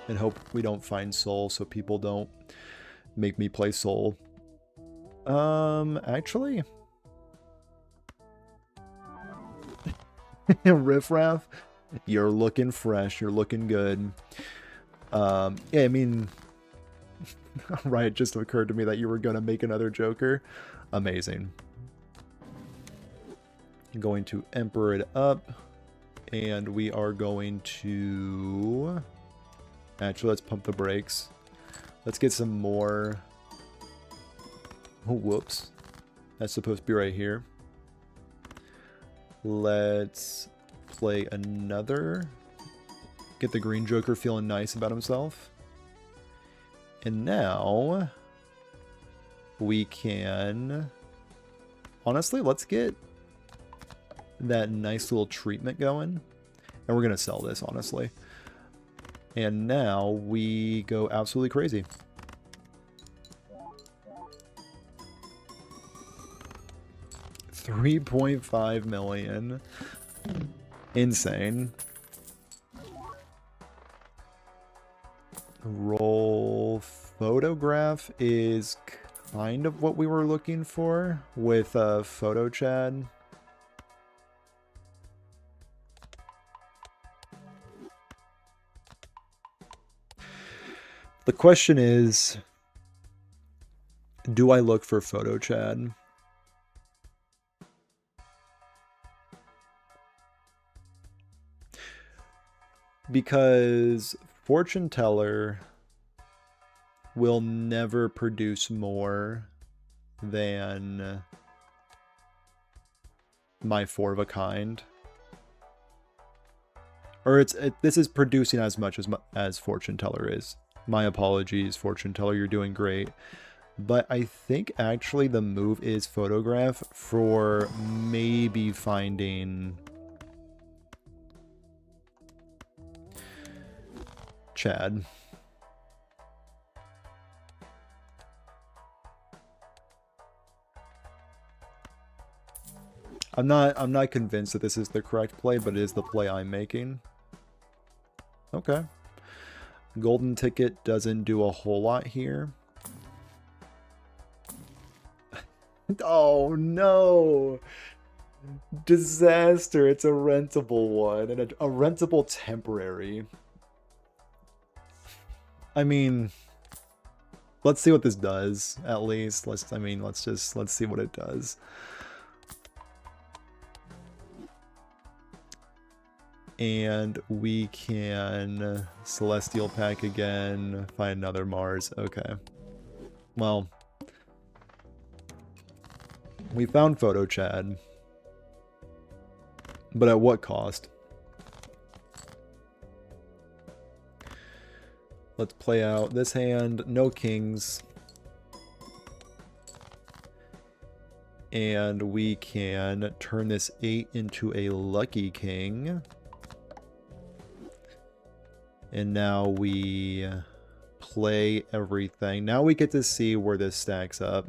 and hope we don't find Soul so people don't make me play Soul. Actually... Riff Raff, you're looking fresh. You're looking good. Yeah, I mean... right, it just occurred to me that you were going to make another Joker. Amazing. I'm going to Emperor it up. And we are going to... Actually, let's pump the brakes. Let's get some more... Oh, whoops. That's supposed to be right here. Let's play another. Get the green Joker feeling nice about himself. And now... we can... Honestly, let's get that nice little treatment going. And we're going to sell this, honestly. And now we go absolutely crazy. $3.5 million. Insane. Roll photograph is kind of what we were looking for with Photo Chad. The question is, do I look for Photo Chad? Because Fortune Teller will never produce more than my 4 of a kind. Or this is producing as much as Fortune Teller is. My apologies, Fortune Teller, you're doing great. But I think actually the move is Photograph for maybe finding Chad. I'm not convinced that this is the correct play, but it is the play I'm making. Okay. Golden ticket doesn't do a whole lot here. Oh no! Disaster! It's a rentable one, and a rentable temporary. I mean, let's see what this does, at least. Let's see what it does. And we can Celestial pack again, find another Mars. Okay. Well, we found Photo Chad. But at what cost? Let's play out this hand. No kings. And we can turn this 8 into a lucky king. And now we play everything. Now we get to see where this stacks up.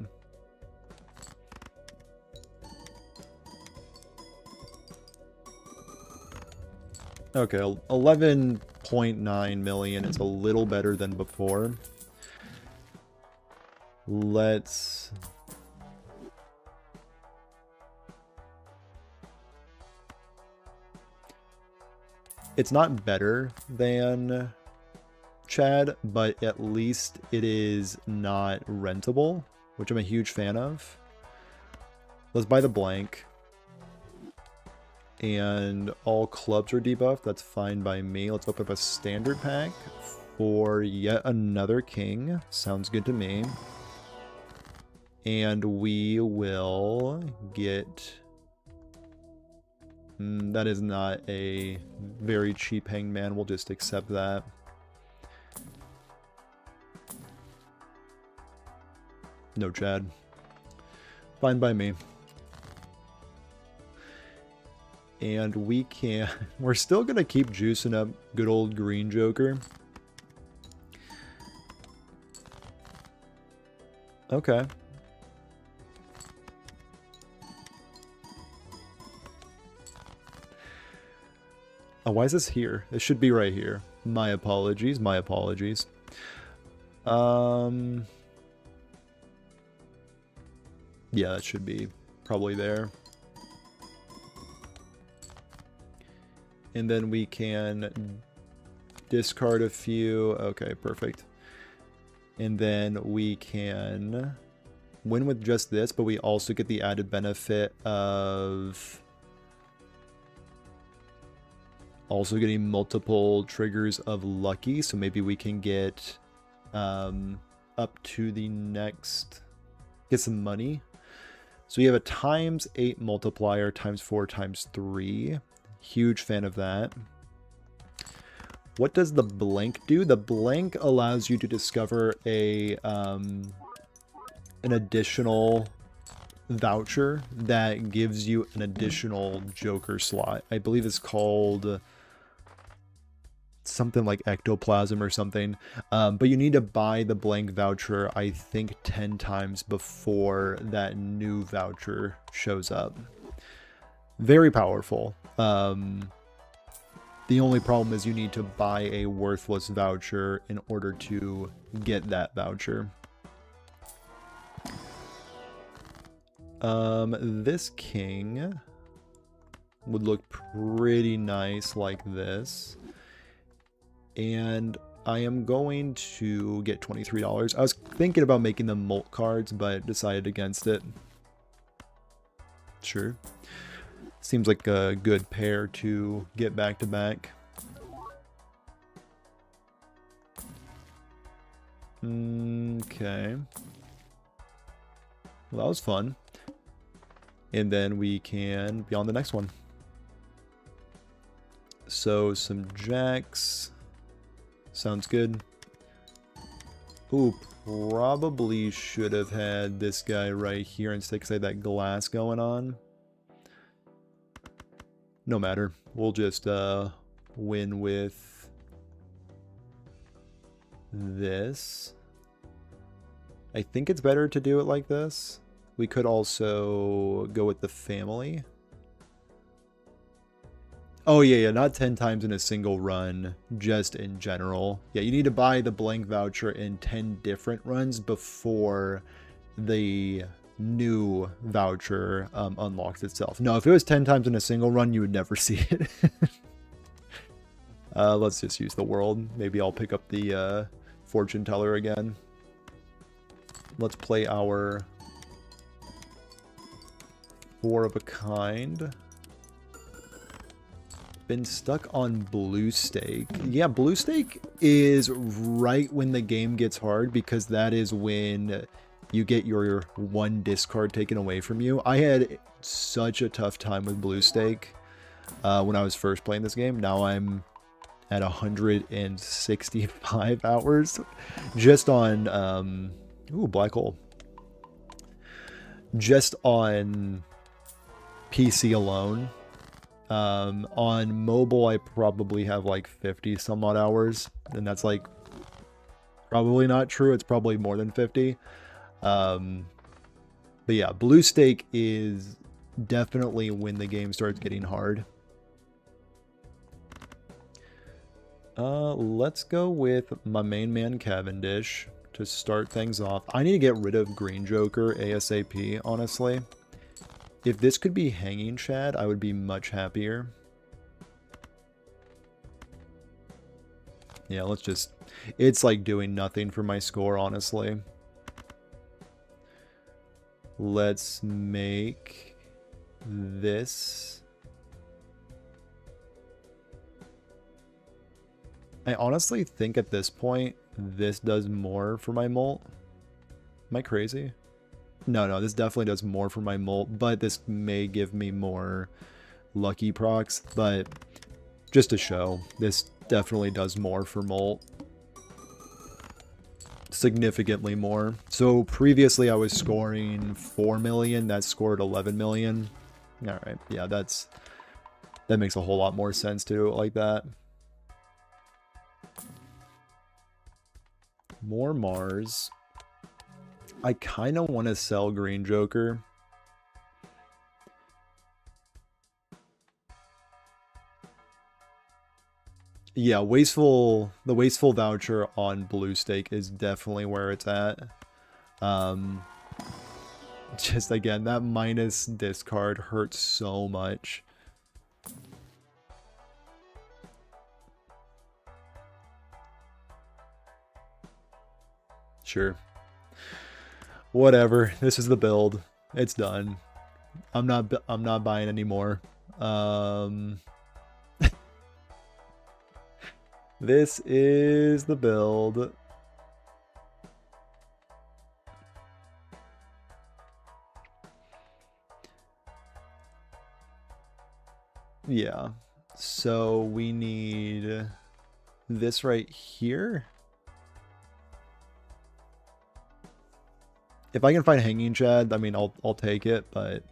Okay, 11.9 million. It's a little better than before. Let's... It's not better than Chad, but at least it is not rentable, which I'm a huge fan of. Let's buy the blank. And all clubs are debuffed. That's fine by me. Let's open up a standard pack for yet another king. Sounds good to me. And we will get That is not a very cheap hangman. We'll just accept that. No Chad. Fine by me. And we can... We're still going to keep juicing up good old Green Joker. Okay. Oh, why is this here? It should be right here. My apologies, my apologies. Yeah, that should be probably there. And then we can discard a few. Okay, perfect. And then we can win with just this, but we also get the added benefit of also getting multiple triggers of lucky. So maybe we can get up to the next, get some money. So we have a ×8 multiplier, ×4, ×3. Huge fan of that. What does the blank do? The blank allows you to discover a an additional voucher that gives you an additional Joker slot. I believe it's called something like ectoplasm or something. But you need to buy the blank voucher, I think, 10 times before that new voucher shows up. Very powerful. The only problem is you need to buy a worthless voucher in order to get that voucher. This king would look pretty nice like this. And I am going to get $23. I was thinking about making them molt cards, but decided against it. Sure. Seems like a good pair to get back to back. Okay. Well, that was fun. And then we can be on the next one. So some jacks. Sounds good. Ooh, probably should have had this guy right here instead because I had that glass going on. No matter. We'll just win with this. I think it's better to do it like this. We could also go with the family. Oh, yeah, not 10 times in a single run, just in general. Yeah, you need to buy the blank voucher in 10 different runs before the new voucher unlocks itself. No, if it was 10 times in a single run, you would never see it. Let's just use the world. Maybe I'll pick up the fortune teller again. Let's play our 4 of a kind. Been stuck on blue stake. Yeah, blue stake is right when the game gets hard because that is when you get your 1 discard taken away from you. I had such a tough time with blue stake when I was first playing this game. Now I'm at 165 hours just on ooh, black hole. Just on PC alone. On mobile, I probably have like 50 some odd hours, and that's like probably not true. It's probably more than 50. But yeah, blue stake is definitely when the game starts getting hard. Let's go with my main man Cavendish to start things off. I need to get rid of Green Joker ASAP, honestly. If this could be Hanging Chad, I would be much happier. Yeah, let's just... It's like doing nothing for my score, honestly. Let's make this. I honestly think at this point, this does more for my molt. Am I crazy? No, this definitely does more for my molt, but this may give me more lucky procs, but just to show, this definitely does more for Molt. Significantly more. So previously I was scoring 4 million, that scored 11 million. Alright, yeah, that makes a whole lot more sense to do it like that. More Mars. I kind of want to sell Green Joker. Yeah, the wasteful voucher on blue stake is definitely where it's at. Just again, that minus discard hurts so much. Sure. Whatever. This is the build. It's done. I'm not buying anymore. This is the build. Yeah. So we need this right here. If I can find Hanging Chad, I mean, I'll take it, but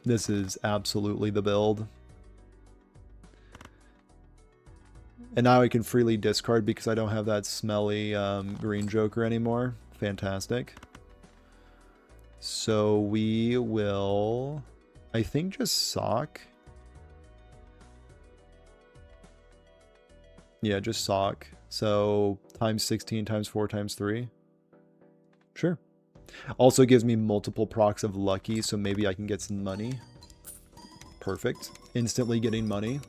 this is absolutely the build. And now I can freely discard because I don't have that smelly Green Joker anymore. Fantastic. So we will, I think, just sock. Yeah, just sock. So times 16 times 4 times 3. Sure. Also gives me multiple procs of lucky, so maybe I can get some money. Perfect. Instantly getting money.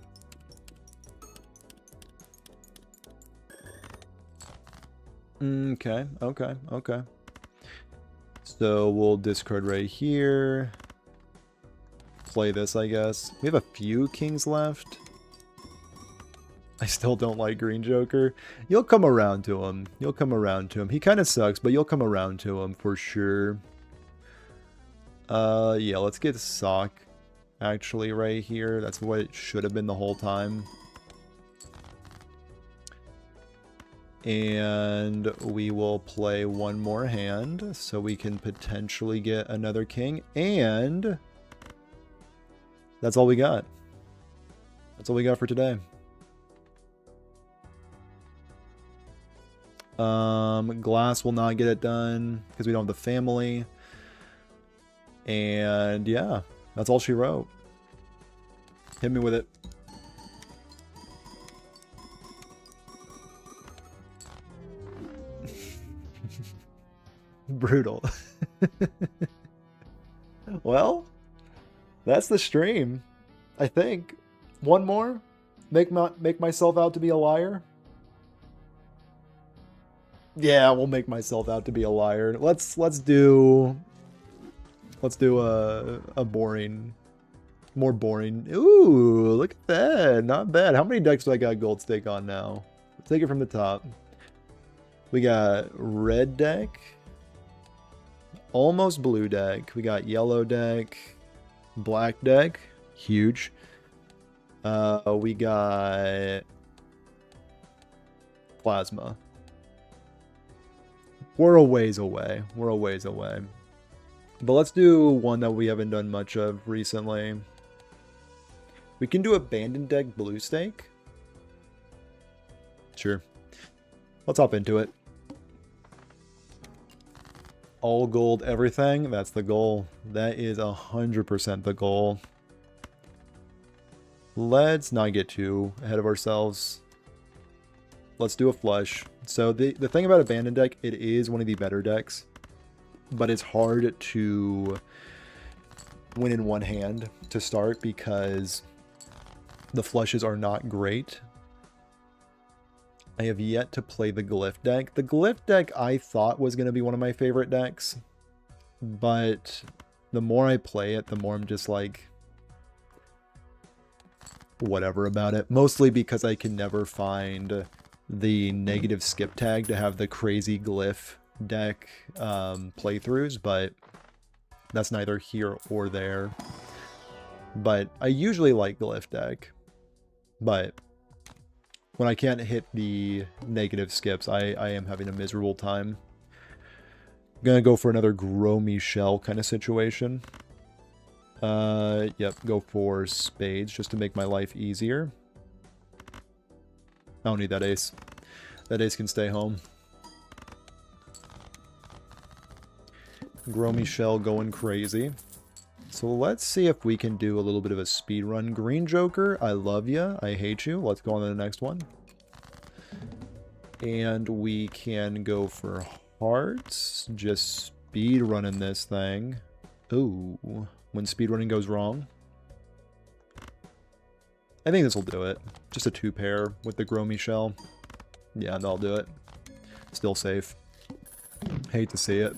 Okay, okay, okay. So we'll discard right here. Play this, I guess. We have a few kings left. I still don't like Green Joker. You'll come around to him. You'll come around to him. He kind of sucks, but you'll come around to him for sure. Yeah, let's get Sock actually right here. That's what it should have been the whole time. And we will play one more hand so we can potentially get another king. And that's all we got. That's all we got for today. Glass will not get it done because we don't have the family. And yeah, that's all she wrote. Hit me with it. Brutal. Well, that's the stream, I think. One more? Make myself out to be a liar? Yeah, we'll make myself out to be a liar. Let's do a boring, more boring. Ooh, look at that. Not bad. How many decks do I got gold stake on now? Let's take it from the top. We got red deck. Almost blue deck. We got yellow deck. Black deck. Huge. We got plasma. We're a ways away. We're a ways away. But let's do one that we haven't done much of recently. We can do abandoned deck blue stake. Sure. Let's hop into it. All gold everything. That's the goal. That is 100% the goal. Let's not get too ahead of ourselves. Let's do a flush. So the thing about abandoned deck, it is one of the better decks, but it's hard to win in one hand to start because the flushes are not great. I have yet to play the Glyph deck. The Glyph deck I thought was going to be one of my favorite decks, but the more I play it, the more I'm just like, whatever about it. Mostly because I can never find the negative skip tag to have the crazy Glyph deck playthroughs, but that's neither here or there. But I usually like Glyph deck. But when I can't hit the negative skips, I am having a miserable time. Gonna go for another Grow Me Shell kind of situation. Yep, go for spades just to make my life easier. I don't need that ace. That ace can stay home. Grow Me Shell going crazy. So let's see if we can do a little bit of a speed run. Green Joker, I love you. I hate you. Let's go on to the next one. And we can go for hearts. Just speed running this thing. Ooh, when speed running goes wrong. I think this will do it. Just a 2-pair with the Grow Me Shell. Yeah, that'll do it. Still safe. Hate to see it.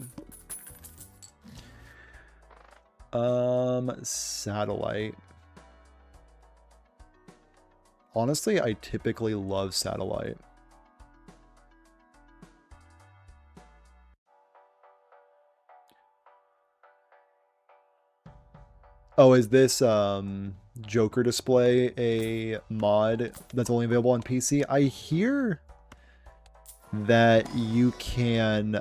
Satellite. Honestly, I typically love Satellite. Oh, is this Joker display a mod that's only available on PC? I hear that you can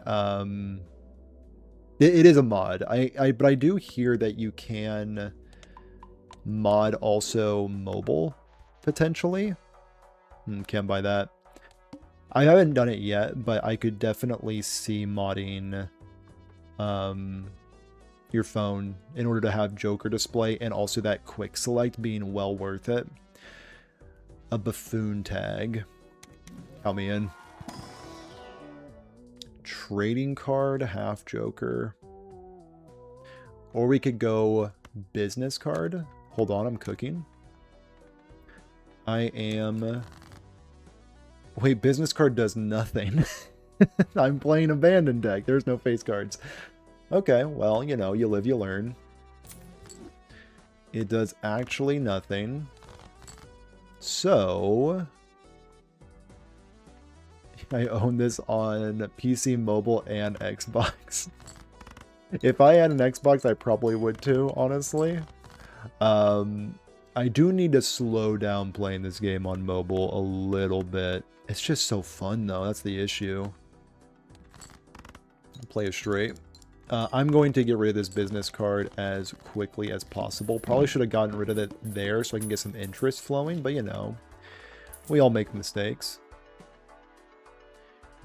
it is a mod. But I do hear that you can mod also mobile potentially. Can't buy that. I haven't done it yet, but I could definitely see modding your phone in order to have Joker display and also that quick select being well worth it. A buffoon tag. Count me in. Trading card, half Joker. Or we could go business card. Hold on, I'm cooking. I am... Wait, business card does nothing. I'm playing abandoned deck. There's no face cards. Okay, well, you know, you live, you learn. It does actually nothing. So... I own this on PC, mobile, and Xbox. If I had an Xbox, I probably would too, honestly. I do need to slow down playing this game on mobile a little bit. It's just so fun, though. That's the issue. Play it straight. I'm going to get rid of this business card as quickly as possible. Probably should have gotten rid of it there so I can get some interest flowing, but you know, we all make mistakes.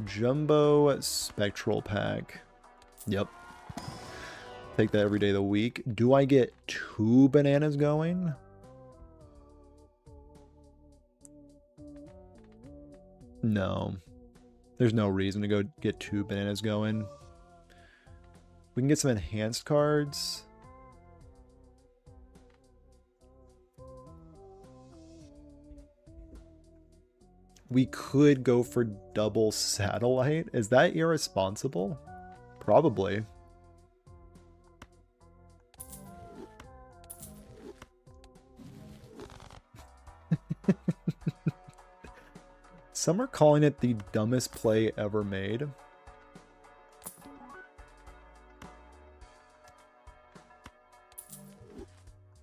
Jumbo Spectral Pack. Yep. Take that every day of the week. Do I get 2 bananas going? No. There's no reason to go get 2 bananas going. We can get some enhanced cards. We could go for double satellite. Is that irresponsible? Probably. Some are calling it the dumbest play ever made.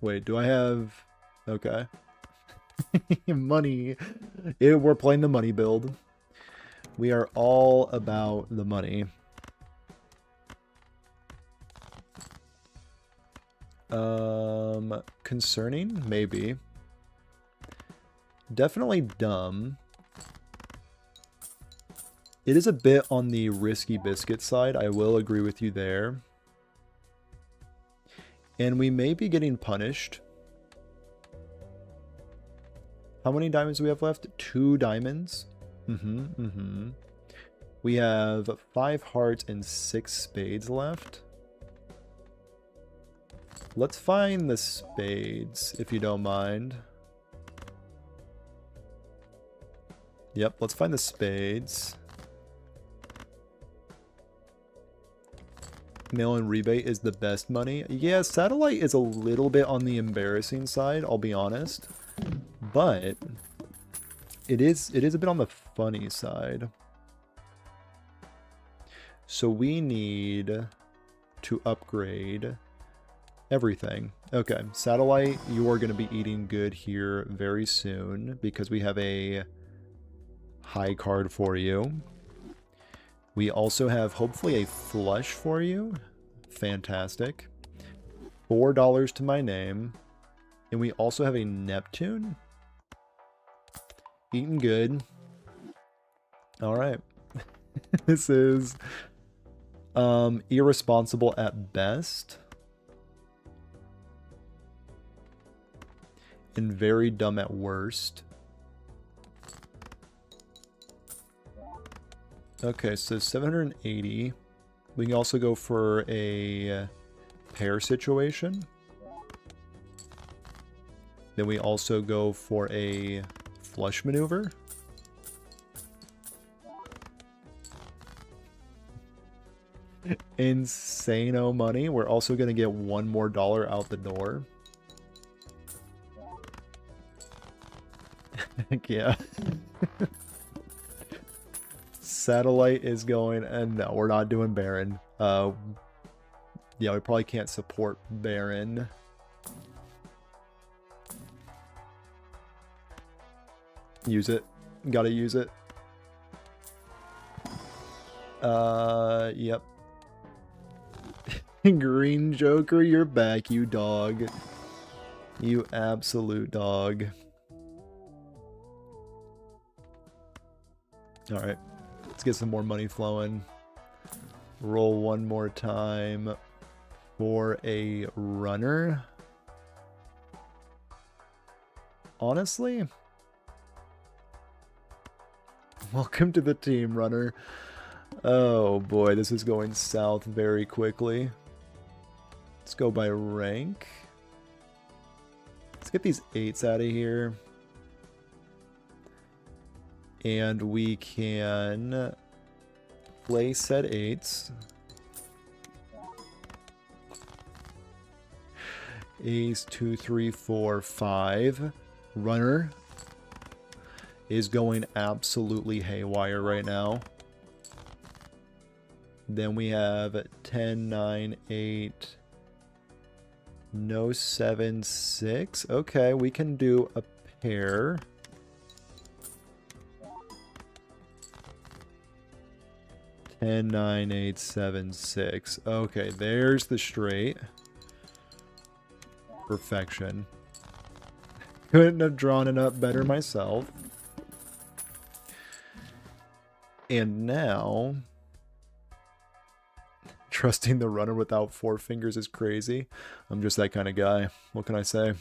Wait, do I have... Okay. Money. We're playing the money build. We are all about the money. Concerning? Maybe. Definitely dumb. It is a bit on the risky biscuit side. I will agree with you there. And we may be getting punished. How many diamonds do we have left? 2 diamonds. We have 5 hearts and 6 spades left. Let's find the spades, if you don't mind. Yep, let's find the spades. Mail-in rebate is the best money. Yeah, satellite is a little bit on the embarrassing side, I'll be honest. But it is a bit on the funny side. So we need to upgrade everything. Okay, Satellite, you are going to be eating good here very soon because we have a high card for you. We also have hopefully a flush for you. Fantastic. $4 to my name. And we also have a Neptune. Eating good. All right. This is irresponsible at best. And very dumb at worst. Okay, so 780. We can also go for a pair situation. Then we also go for a flush maneuver. Insane-o money. We're also going to get one more dollar out the door. Heck yeah. Satellite is going, and no, we're not doing Baron. Yeah, we probably can't support Baron. Use it. Gotta use it. Yep. Green Joker, you're back, you dog. You absolute dog. Alright. Let's get some more money flowing. Roll one more time for a runner. Honestly, welcome to the team, runner. Oh boy, this is going south very quickly. Let's go by rank. Let's get these 8s out of here. And we can play set 8s. Ace 2, 3, 4, 5. Runner is going absolutely haywire right now. Then we have 10, 9, 8. No 7, 6. Okay, we can do a pair. And 9, 8, 7, 6. Okay, there's the straight. Perfection. Couldn't have drawn it up better myself. And now, trusting the runner without 4 fingers is crazy. I'm just that kind of guy. What can I say?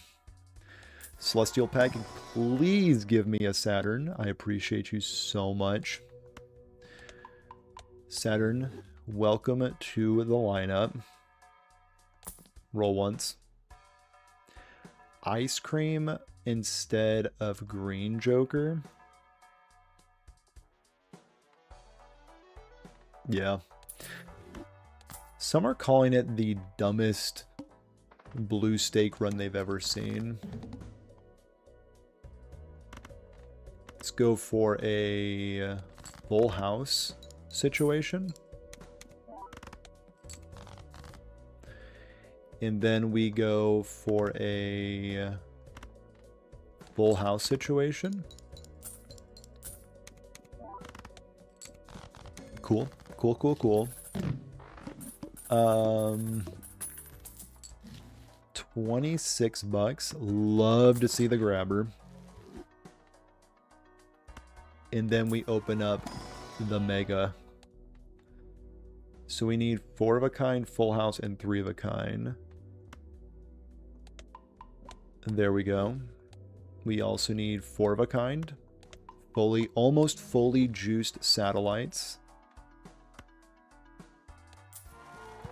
Celestial Pack, please give me a Saturn. I appreciate you so much. Saturn, welcome to the lineup. Roll once. Ice Cream instead of Green Joker. Yeah. Some are calling it the dumbest blue stake run they've ever seen. Let's go for a full house situation. And then we go for a full house situation. Cool. Cool, cool, cool. 26 bucks. Love to see the grabber. And then we open up the mega. So we need 4 of a kind, full house, and 3 of a kind. And there we go. We also need 4 of a kind. Almost fully juiced satellites.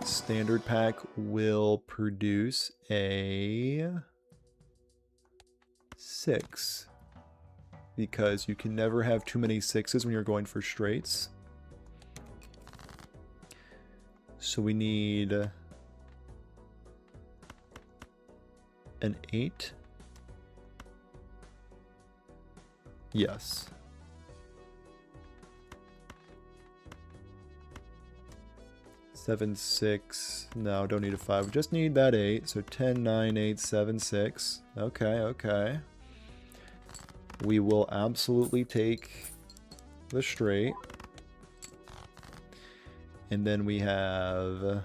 Standard pack will produce a 6. Because you can never have too many 6s when you're going for straights. So we need an 8. Yes. 7, 6. No, don't need a 5. We just need that 8. So 10, 9, 8, 7, 6. Okay, okay. We will absolutely take the straight. And then we have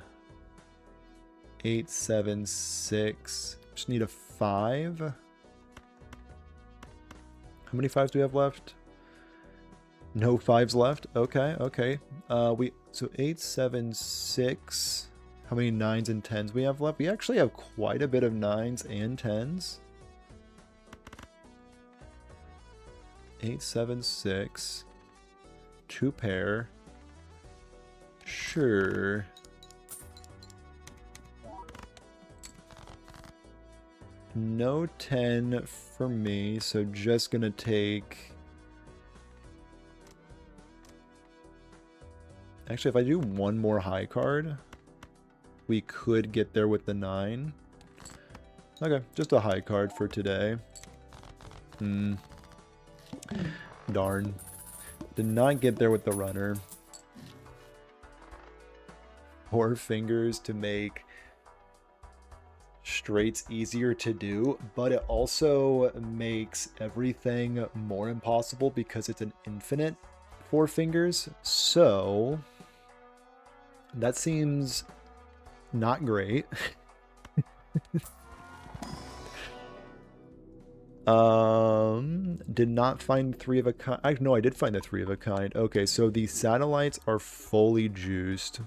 8, 7, 6. Just need a 5. How many 5s do we have left? No 5s left. Okay, okay. So 8, 7, 6. How many 9s and 10s we have left? We actually have quite a bit of 9s and 10s. 8, 7, 6. 2 pair. Sure. No 10 for me, so just gonna take... Actually, if I do one more high card, we could get there with the 9. Okay, just a high card for today. Darn. Did not get there with the runner. 4 fingers to make straights easier to do, but it also makes everything more impossible because it's an infinite 4 fingers. So that seems not great. Did not find 3 of a kind. No, I did find the 3 of a kind. Okay, so the satellites are fully juiced.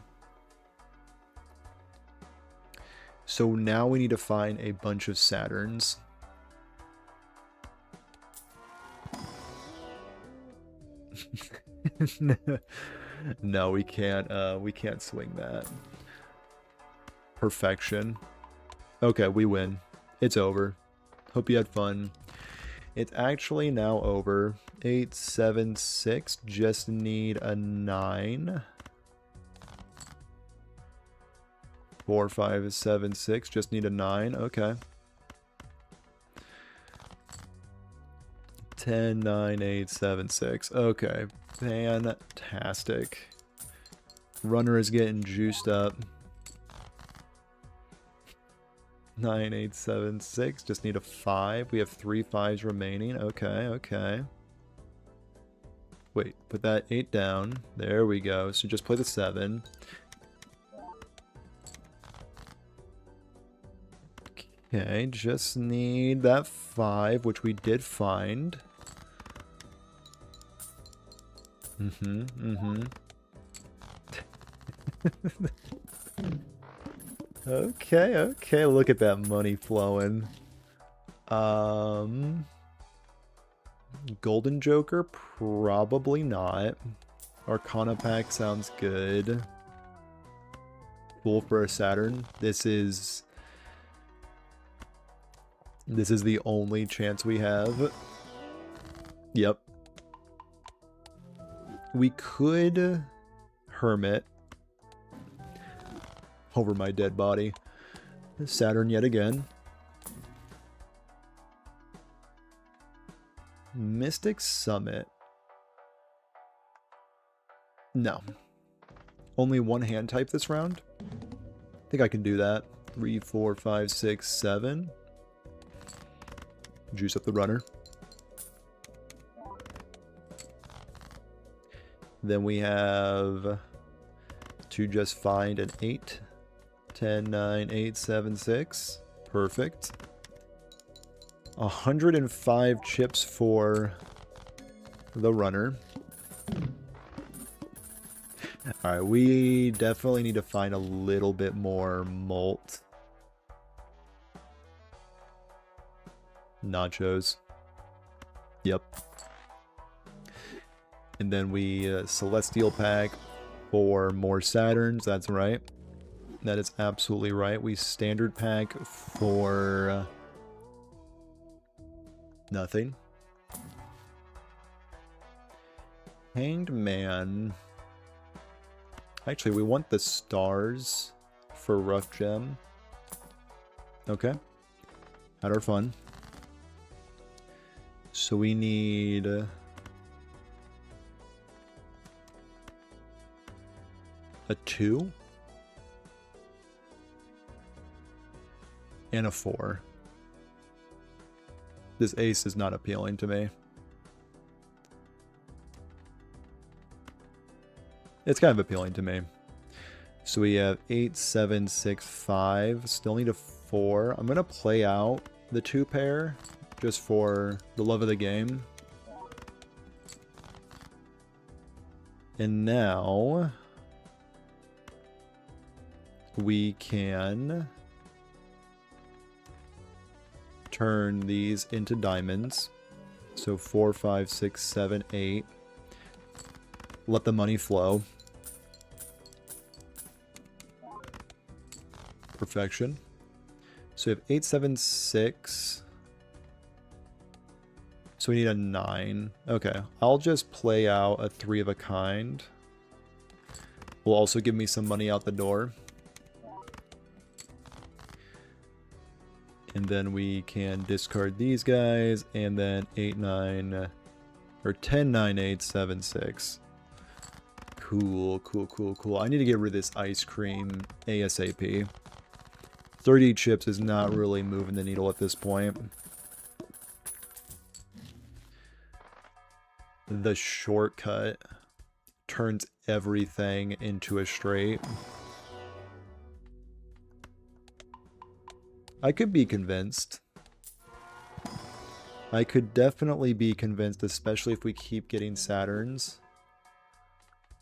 So now we need to find a bunch of Saturns. No, we can't swing that. Perfection. Okay, we win. It's over. Hope you had fun. It's actually now over. 8, 7, 6. Just need a 9. 4, 5, 7, 6. Just need a 9. Okay. 10, 9, 8, 7, 6. Okay. Fantastic. Runner is getting juiced up. 9, 8, 7, 6. Just need a 5. We have 3 5s remaining. Okay, okay. Wait, put that 8 down. There we go. So just play the 7. Okay, just need that 5, which we did find. Okay, okay, look at that money flowing. Golden Joker? Probably not. Arcana pack sounds good. Fool for a Saturn. This is the only chance we have. Yep. We could Hermit over my dead body. Saturn yet again. Mystic Summit. No. Only one hand type this round? I think I can do that. 3, 4, 5, 6, 7. Juice up the runner. Then we have to just find an 8. 10, 9, 8, 7, 6. Perfect. 105 chips for the runner. Alright, we definitely need to find a little bit more malt. Nachos. Yep. And then we Celestial pack for more Saturns. That's right. That is absolutely right. We standard pack for nothing. Hanged Man. Actually, we want the stars for Rough Gem. Okay. Had our fun. So we need a 2. and a 4. This ace is not appealing to me. It's kind of appealing to me. So we have 8, 7, 6, 5. Still need a 4. I'm going to play out the 2 pair just for the love of the game. And now we can turn these into diamonds. So 4, 5, 6, 7, 8. Let the money flow. Perfection. So we have 8, 7, 6. So we need a 9. Okay, I'll just play out a 3 of a kind. Will also give me some money out the door. And then we can discard these guys, and then 8, 9, or 10, 9, 8, 7, 6. Cool, cool, cool, cool. I need to get rid of this ice cream ASAP. 30 chips is not really moving the needle at this point. The shortcut turns everything into a straight. I could be convinced. I could definitely be convinced, especially if we keep getting Saturns.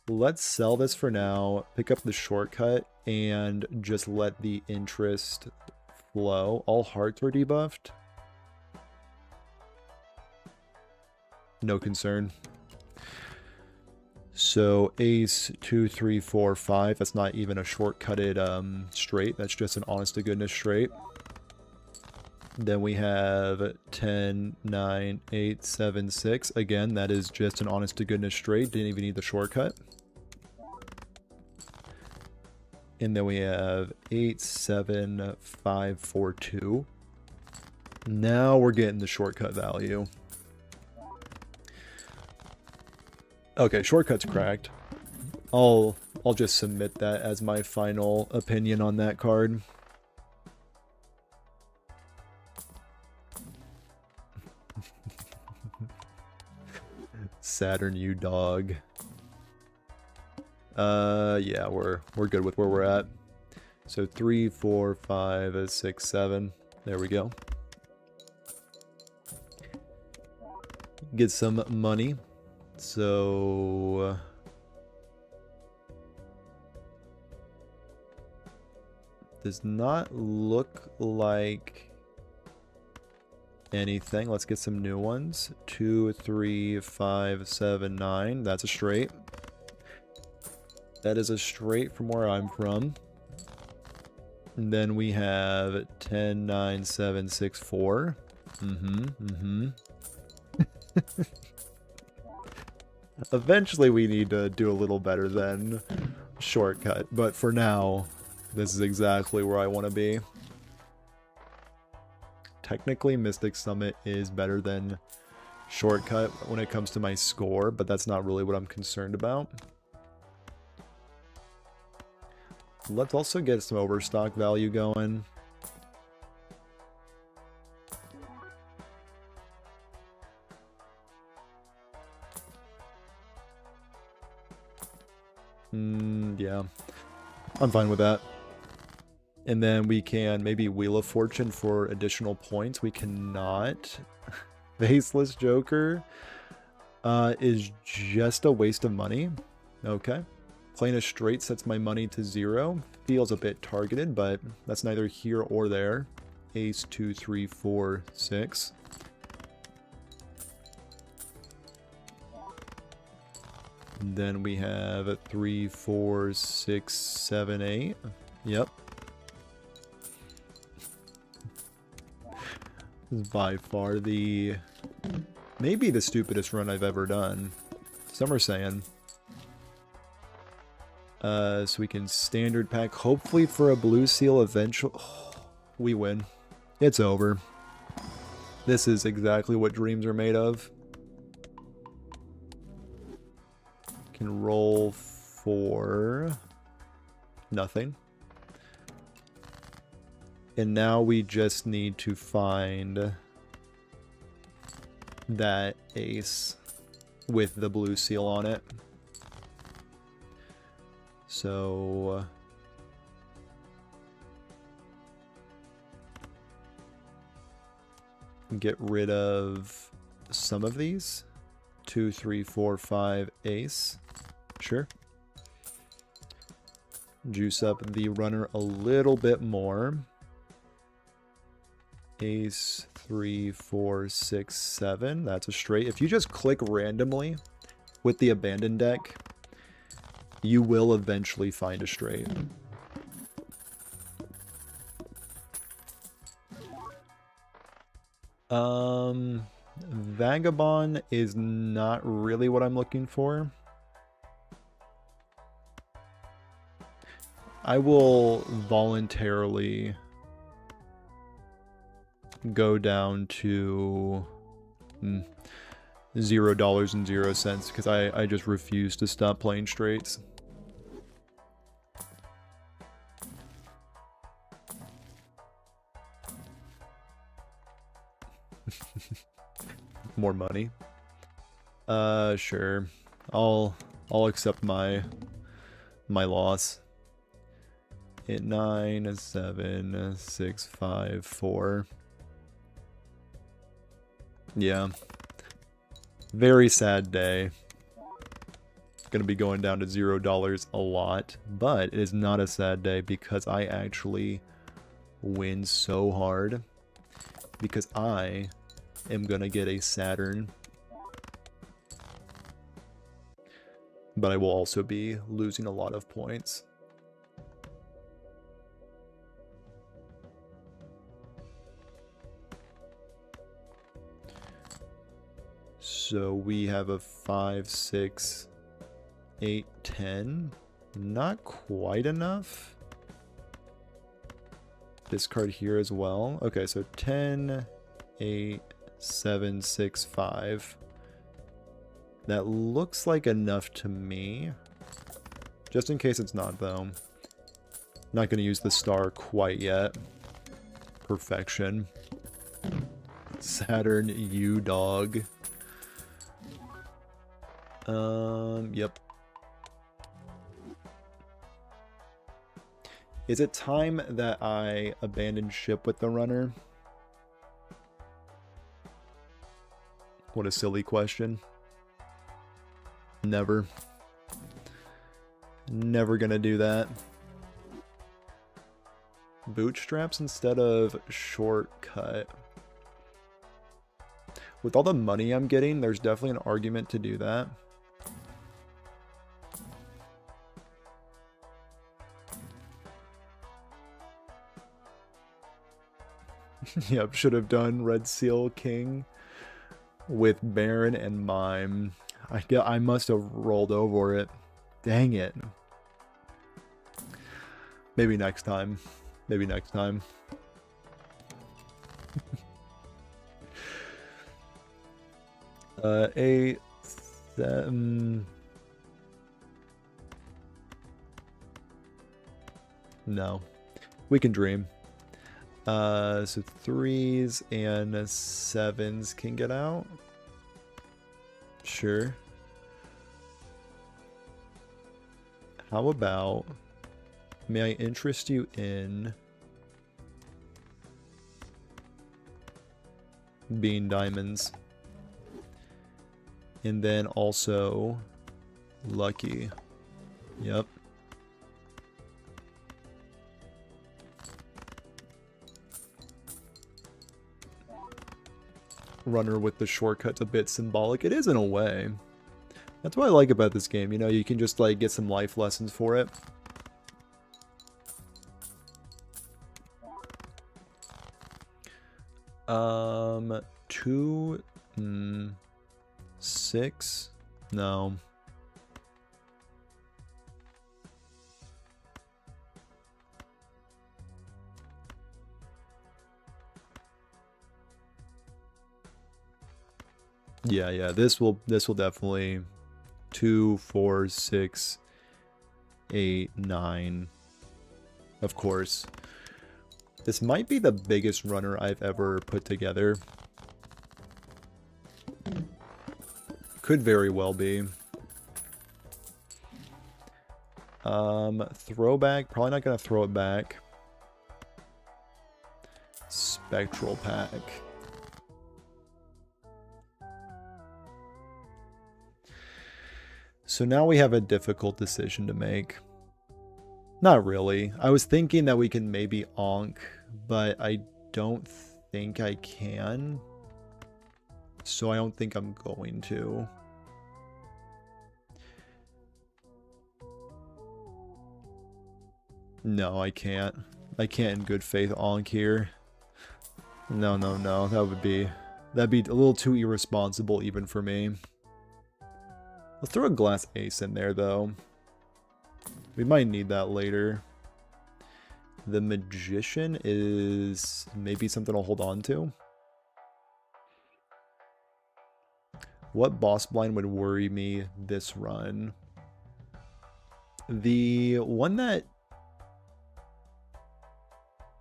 Let's sell this for now, pick up the shortcut, and just let the interest flow. All hearts were debuffed. No concern. So ace, 2, 3, 4, 5. That's not even a shortcutted straight. That's just an honest to goodness straight. Then we have 10, 9, 8, 7, 6. Again, that is just an honest to goodness straight. Didn't even need the shortcut. And then we have 8, 7, 5, 4, 2. Now we're getting the shortcut value. Okay, shortcut's cracked. I'll just submit that as my final opinion on that card. Saturn, you dog. Yeah, we're good with where we're at. So 3, 4, 5, 6, 7. There we go. Get some money. So does not look like anything. Let's get some new ones. 2, 3, 5, 7, 9. That's a straight. That is a straight from where I'm from. And then we have 10, 9, 7, 6, 4. Eventually we need to do a little better than shortcut. But for now, this is exactly where I want to be. Technically, Mystic Summit is better than shortcut when it comes to my score, but that's not really what I'm concerned about. Let's also get some overstock value going. Yeah, I'm fine with that. And then we can maybe Wheel of Fortune for additional points. We cannot. Faceless Joker is just a waste of money. Okay. Playing a straight sets my money to 0. Feels a bit targeted, but that's neither here or there. Ace, 2, 3, 4, 6. And then we have a 3, 4, 6, 7, 8. Yep. This is by far maybe the stupidest run I've ever done. Some are saying. So we can standard pack, hopefully for a blue seal eventually. Oh, we win. It's over. This is exactly what dreams are made of. Can roll for nothing. And now we just need to find that ace with the blue seal on it. So get rid of some of these. 2, 3, 4, 5, ace. Sure. Juice up the runner a little bit more. Ace, 3, 4, 6, 7. That's a straight. If you just click randomly with the abandoned deck, you will eventually find a straight. Vagabond is not really what I'm looking for. I will voluntarily go down to $0.00 because I just refuse to stop playing straights. More money. Sure. I'll accept my loss. Hit 9, 7, 6, 5, 4. Yeah. Very sad day. Gonna be going down to $0 a lot, but it is not a sad day because I actually win so hard. Because I am gonna get a Saturn. But I will also be losing a lot of points. So we have a 5, 6, 8, 10. Not quite enough. Discard here as well. Okay, so 10, 8, 7, 6, 5. That looks like enough to me. Just in case it's not, though. Not going to use the star quite yet. Perfection. Saturn, you dog. Yep. Is it time that I abandon ship with the runner? What a silly question. Never. Never gonna do that. Bootstraps instead of shortcut. With all the money I'm getting, there's definitely an argument to do that. Yep, should have done Red Seal King with Baron and Mime. I must have rolled over it. Dang it. Maybe next time. Maybe next time. A 7. No. We can dream. So 3s and 7s can get out. Sure. How about, may I interest you in being diamonds? And then also lucky. Yep. Runner with the shortcut's a bit symbolic. It is in a way. That's what I like about this game. You know, you can just like get some life lessons for it. Two, 6, no. Yeah, this will definitely 2, 4, 6, 8, 9. Of course. This might be the biggest runner I've ever put together. Could very well be. Throwback. Probably not going to throw it back. Spectral pack. So now we have a difficult decision to make. Not really. I was thinking that we can maybe onk, but I don't think I can. So I don't think I'm going to. No, I can't. I can't in good faith onk here. No, no, no. That'd be a little too irresponsible even for me. Let's throw a glass ace in there though. We might need that later. The magician is maybe something I'll hold on to. What boss blind would worry me this run? The one that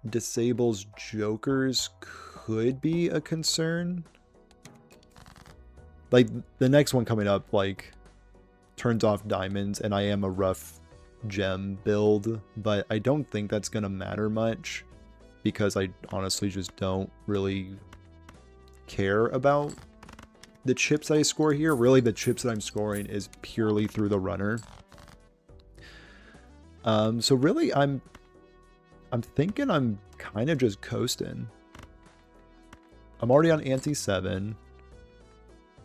disables jokers could be a concern. Like the next one coming up, like turns off diamonds, and I am a rough gem build, but I don't think that's gonna matter much because I honestly just don't really care about the chips I score here. Really, the chips that I'm scoring is purely through the runner. So really, I'm thinking I'm kind of just coasting. I'm already on ante 7.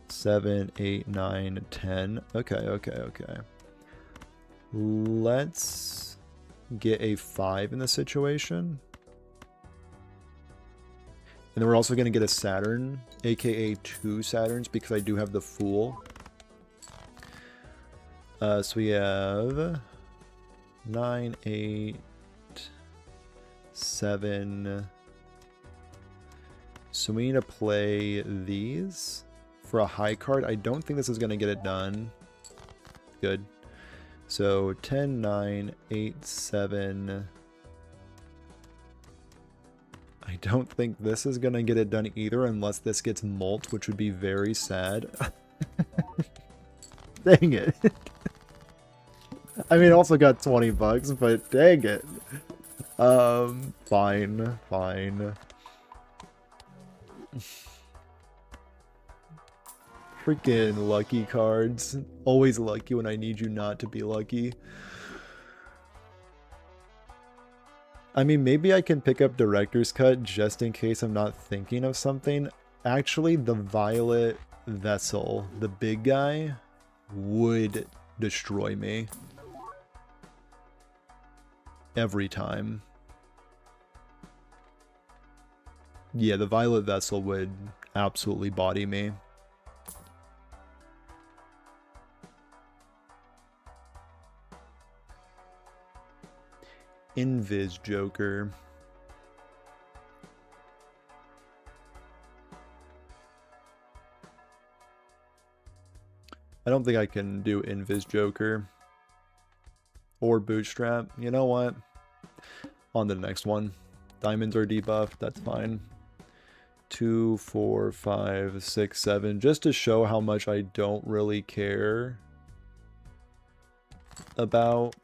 7, 8, 9, 10. Okay, okay, okay. Let's get a 5 in the situation. And then we're also going to get a Saturn, aka 2 Saturns, because I do have the Fool. So we have 9, 8, 7. So we need to play these for a high card. I don't think this is going to get it done. Good. So 10, 9, 8, 7. I don't think this is going to get it done either unless this gets molt, which would be very sad. Dang it. I mean, also got 20 bucks, but dang it. Fine, fine. Freaking lucky cards. Always lucky when I need you not to be lucky. I mean, maybe I can pick up Director's Cut just in case I'm not thinking of something. Actually, the Violet Vessel, the big guy, would destroy me. Every time. Yeah, the Violet Vessel would absolutely body me. Invis Joker. I don't think I can do Invis Joker. Or Bootstrap. You know what? On to the next one. Diamonds are debuffed. That's fine. 2, 4, 5, 6, 7. Just to show how much I don't really care about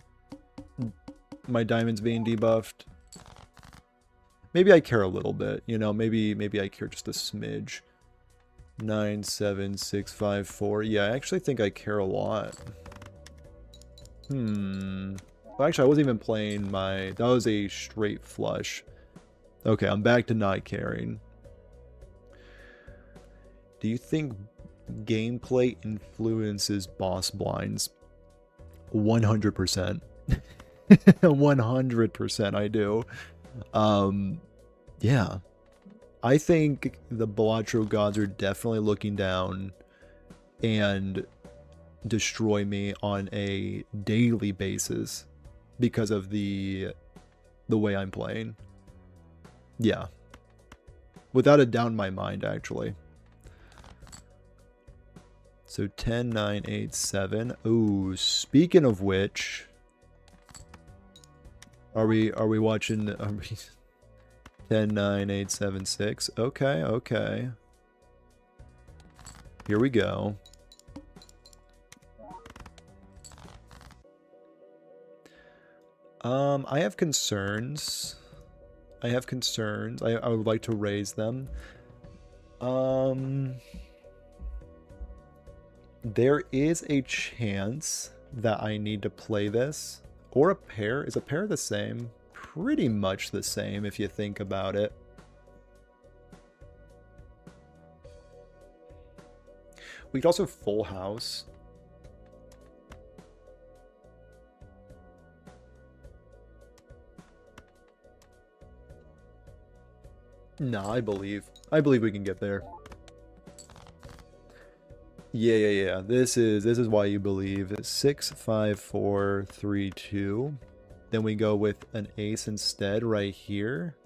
my diamonds being debuffed. Maybe I care a little bit, you know, maybe I care just a smidge. 9, 7, 6, 5, 4. Yeah, I actually think I care a lot. Well, actually, I wasn't even playing my... That was a straight flush. Okay, I'm back to not caring. Do you think gameplay influences boss blinds? 100%. 100% I do. Yeah. I think the Balatro gods are definitely looking down and destroy me on a daily basis because of the way I'm playing. Yeah. Without a doubt in my mind, actually. So 10, 9, 8, 7. Ooh, speaking of which... Are we watching... 10, 9, 8, 7, 6. Okay, okay. Here we go. I have concerns. I have concerns. I would like to raise them. There is a chance that I need to play this. Or a pair. Is a pair the same? Pretty much the same if you think about it. We could also full house. Nah, I believe we can get there. Yeah. This is why you believe. 6, 5, 4, 3, 2. Then we go with an ace instead right here.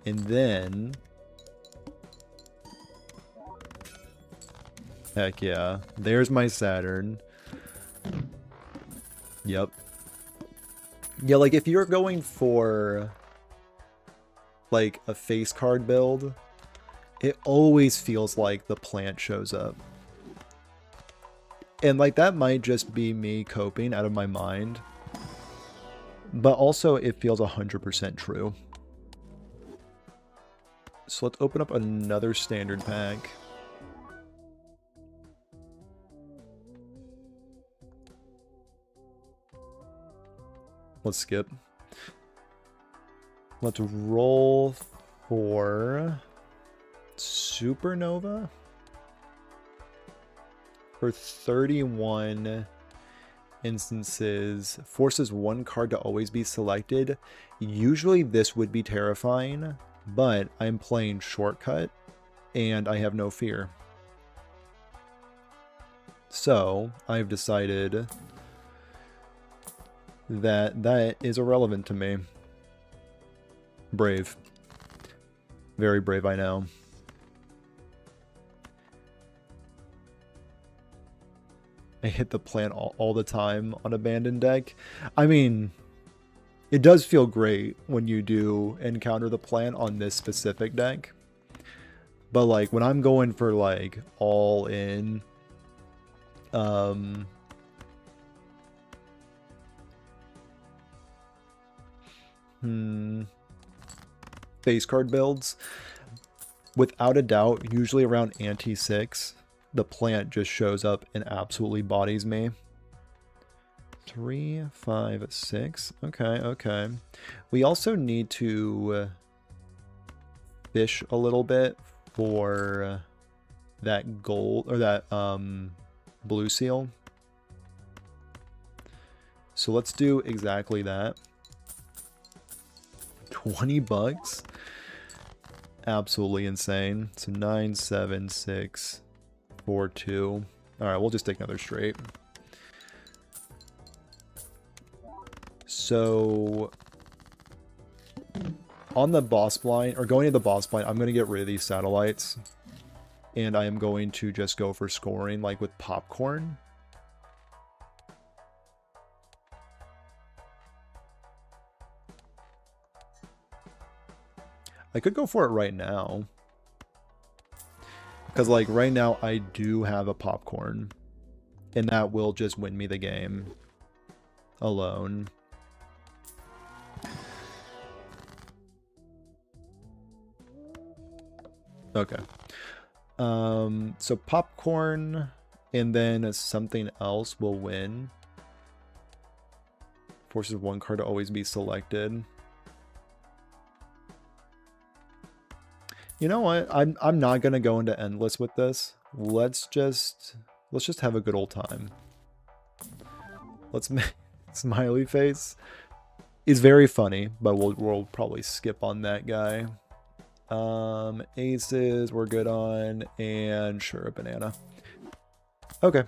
And then... Heck yeah. There's my Saturn. Yep. Yeah, like if you're going for... like a face card build, it always feels like the plant shows up. And like that might just be me coping out of my mind. But also it feels 100% true. So let's open up another standard pack. Let's skip. Let's roll for Supernova for 31 instances. Forces one card to always be selected. Usually this would be terrifying, but I'm playing shortcut and I have no fear. So I've decided that that is irrelevant to me. Brave. Very brave, I know. I hit the plant all the time on abandoned deck. I mean, it does feel great when you do encounter the plant on this specific deck. But like when I'm going for like all in, face card builds, without a doubt, usually around ante 6, the plant just shows up and absolutely bodies me. 3, 5, 6. Okay. We also need to fish a little bit for that gold or that blue seal. So let's do exactly that. 20 bucks? Absolutely insane. So 9, 7, 6, 4, 2. Alright, we'll just take another straight. So on the boss blind, or going to the boss blind, I'm going to get rid of these satellites. And I am going to just go for scoring, like with popcorn. I could go for it right now. Because, like, right now I do have a popcorn. And that will just win me the game. Alone. Okay. So popcorn and then something else will win. Forces one card to always be selected. You know what? I'm not gonna go into endless with this. Let's just have a good old time. Let's make smiley face. Is very funny, but we'll probably skip on that guy. Aces we're good on, and sure, a banana. Okay.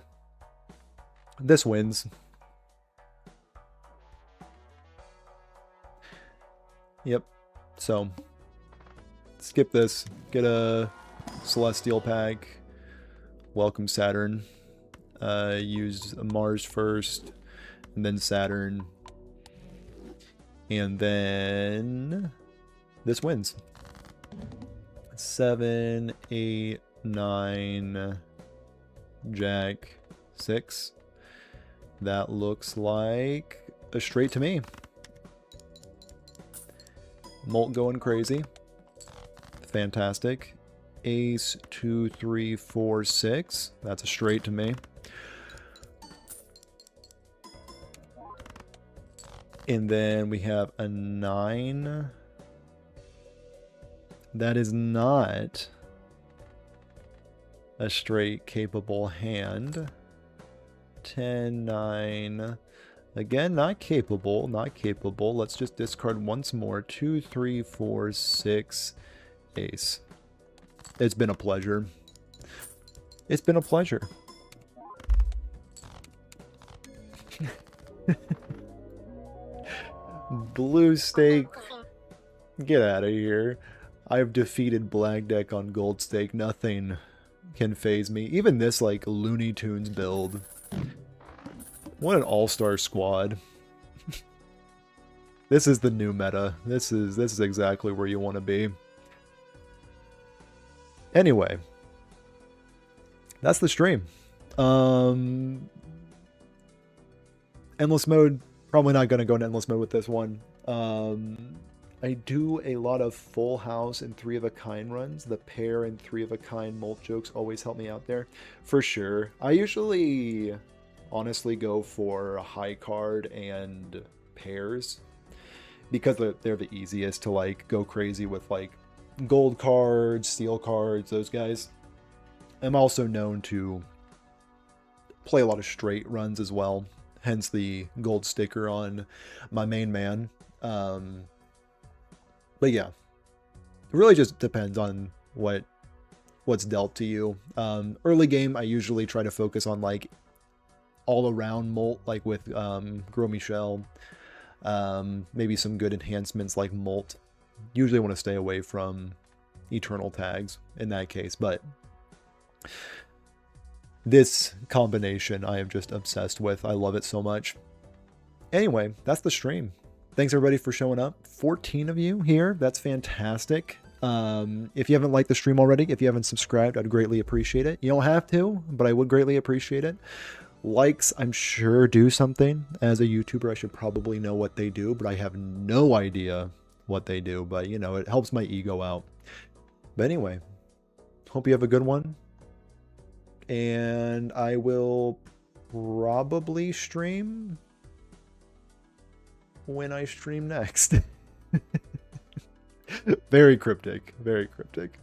This wins. Yep. So skip this. Get a Celestial pack. Welcome Saturn. Use Mars first, and then Saturn. And then this wins. 7, 8, 9, Jack, 6. That looks like a straight to me. Molt going crazy. Fantastic. Ace, 2, 3, 4, 6. That's a straight to me. And then we have a 9. That is not a straight capable hand. 10, 9. Again, not capable, not capable. Let's just discard once more. 2, 3, 4, 6. Ace. It's been a pleasure. It's been a pleasure. Blue stake. Get out of here. I've defeated black deck on gold stake. Nothing can phase me. Even this like Looney Tunes build. What an all-star squad. This is the new meta. This is exactly where you want to be. Anyway, that's the stream. Endless mode, probably not going to go into endless mode with this one. I do a lot of full house and 3 of a kind runs. The pair and 3 of a kind molt jokes always help me out there. For sure. I usually honestly go for a high card and pairs because they're the easiest to like go crazy with, like gold cards, steel cards, those guys. I'm also known to play a lot of straight runs as well, hence the gold sticker on my main man. But yeah, it really just depends on what's dealt to you. Early game, I usually try to focus on like all around molt, like with Gros Michel, maybe some good enhancements like molt. Usually want to stay away from eternal tags in that case, but this combination I am just obsessed with. I love it so much. Anyway, that's the stream. Thanks everybody for showing up. 14 of you here. That's fantastic. If you haven't liked the stream already, if you haven't subscribed, I'd greatly appreciate it. You don't have to, but I would greatly appreciate it. Likes, I'm sure, do something. As a YouTuber, I should probably know what they do, but I have no idea what they do. But, you know, it helps my ego out. But anyway, hope you have a good one. And I will probably stream when I stream next. Very cryptic, very cryptic.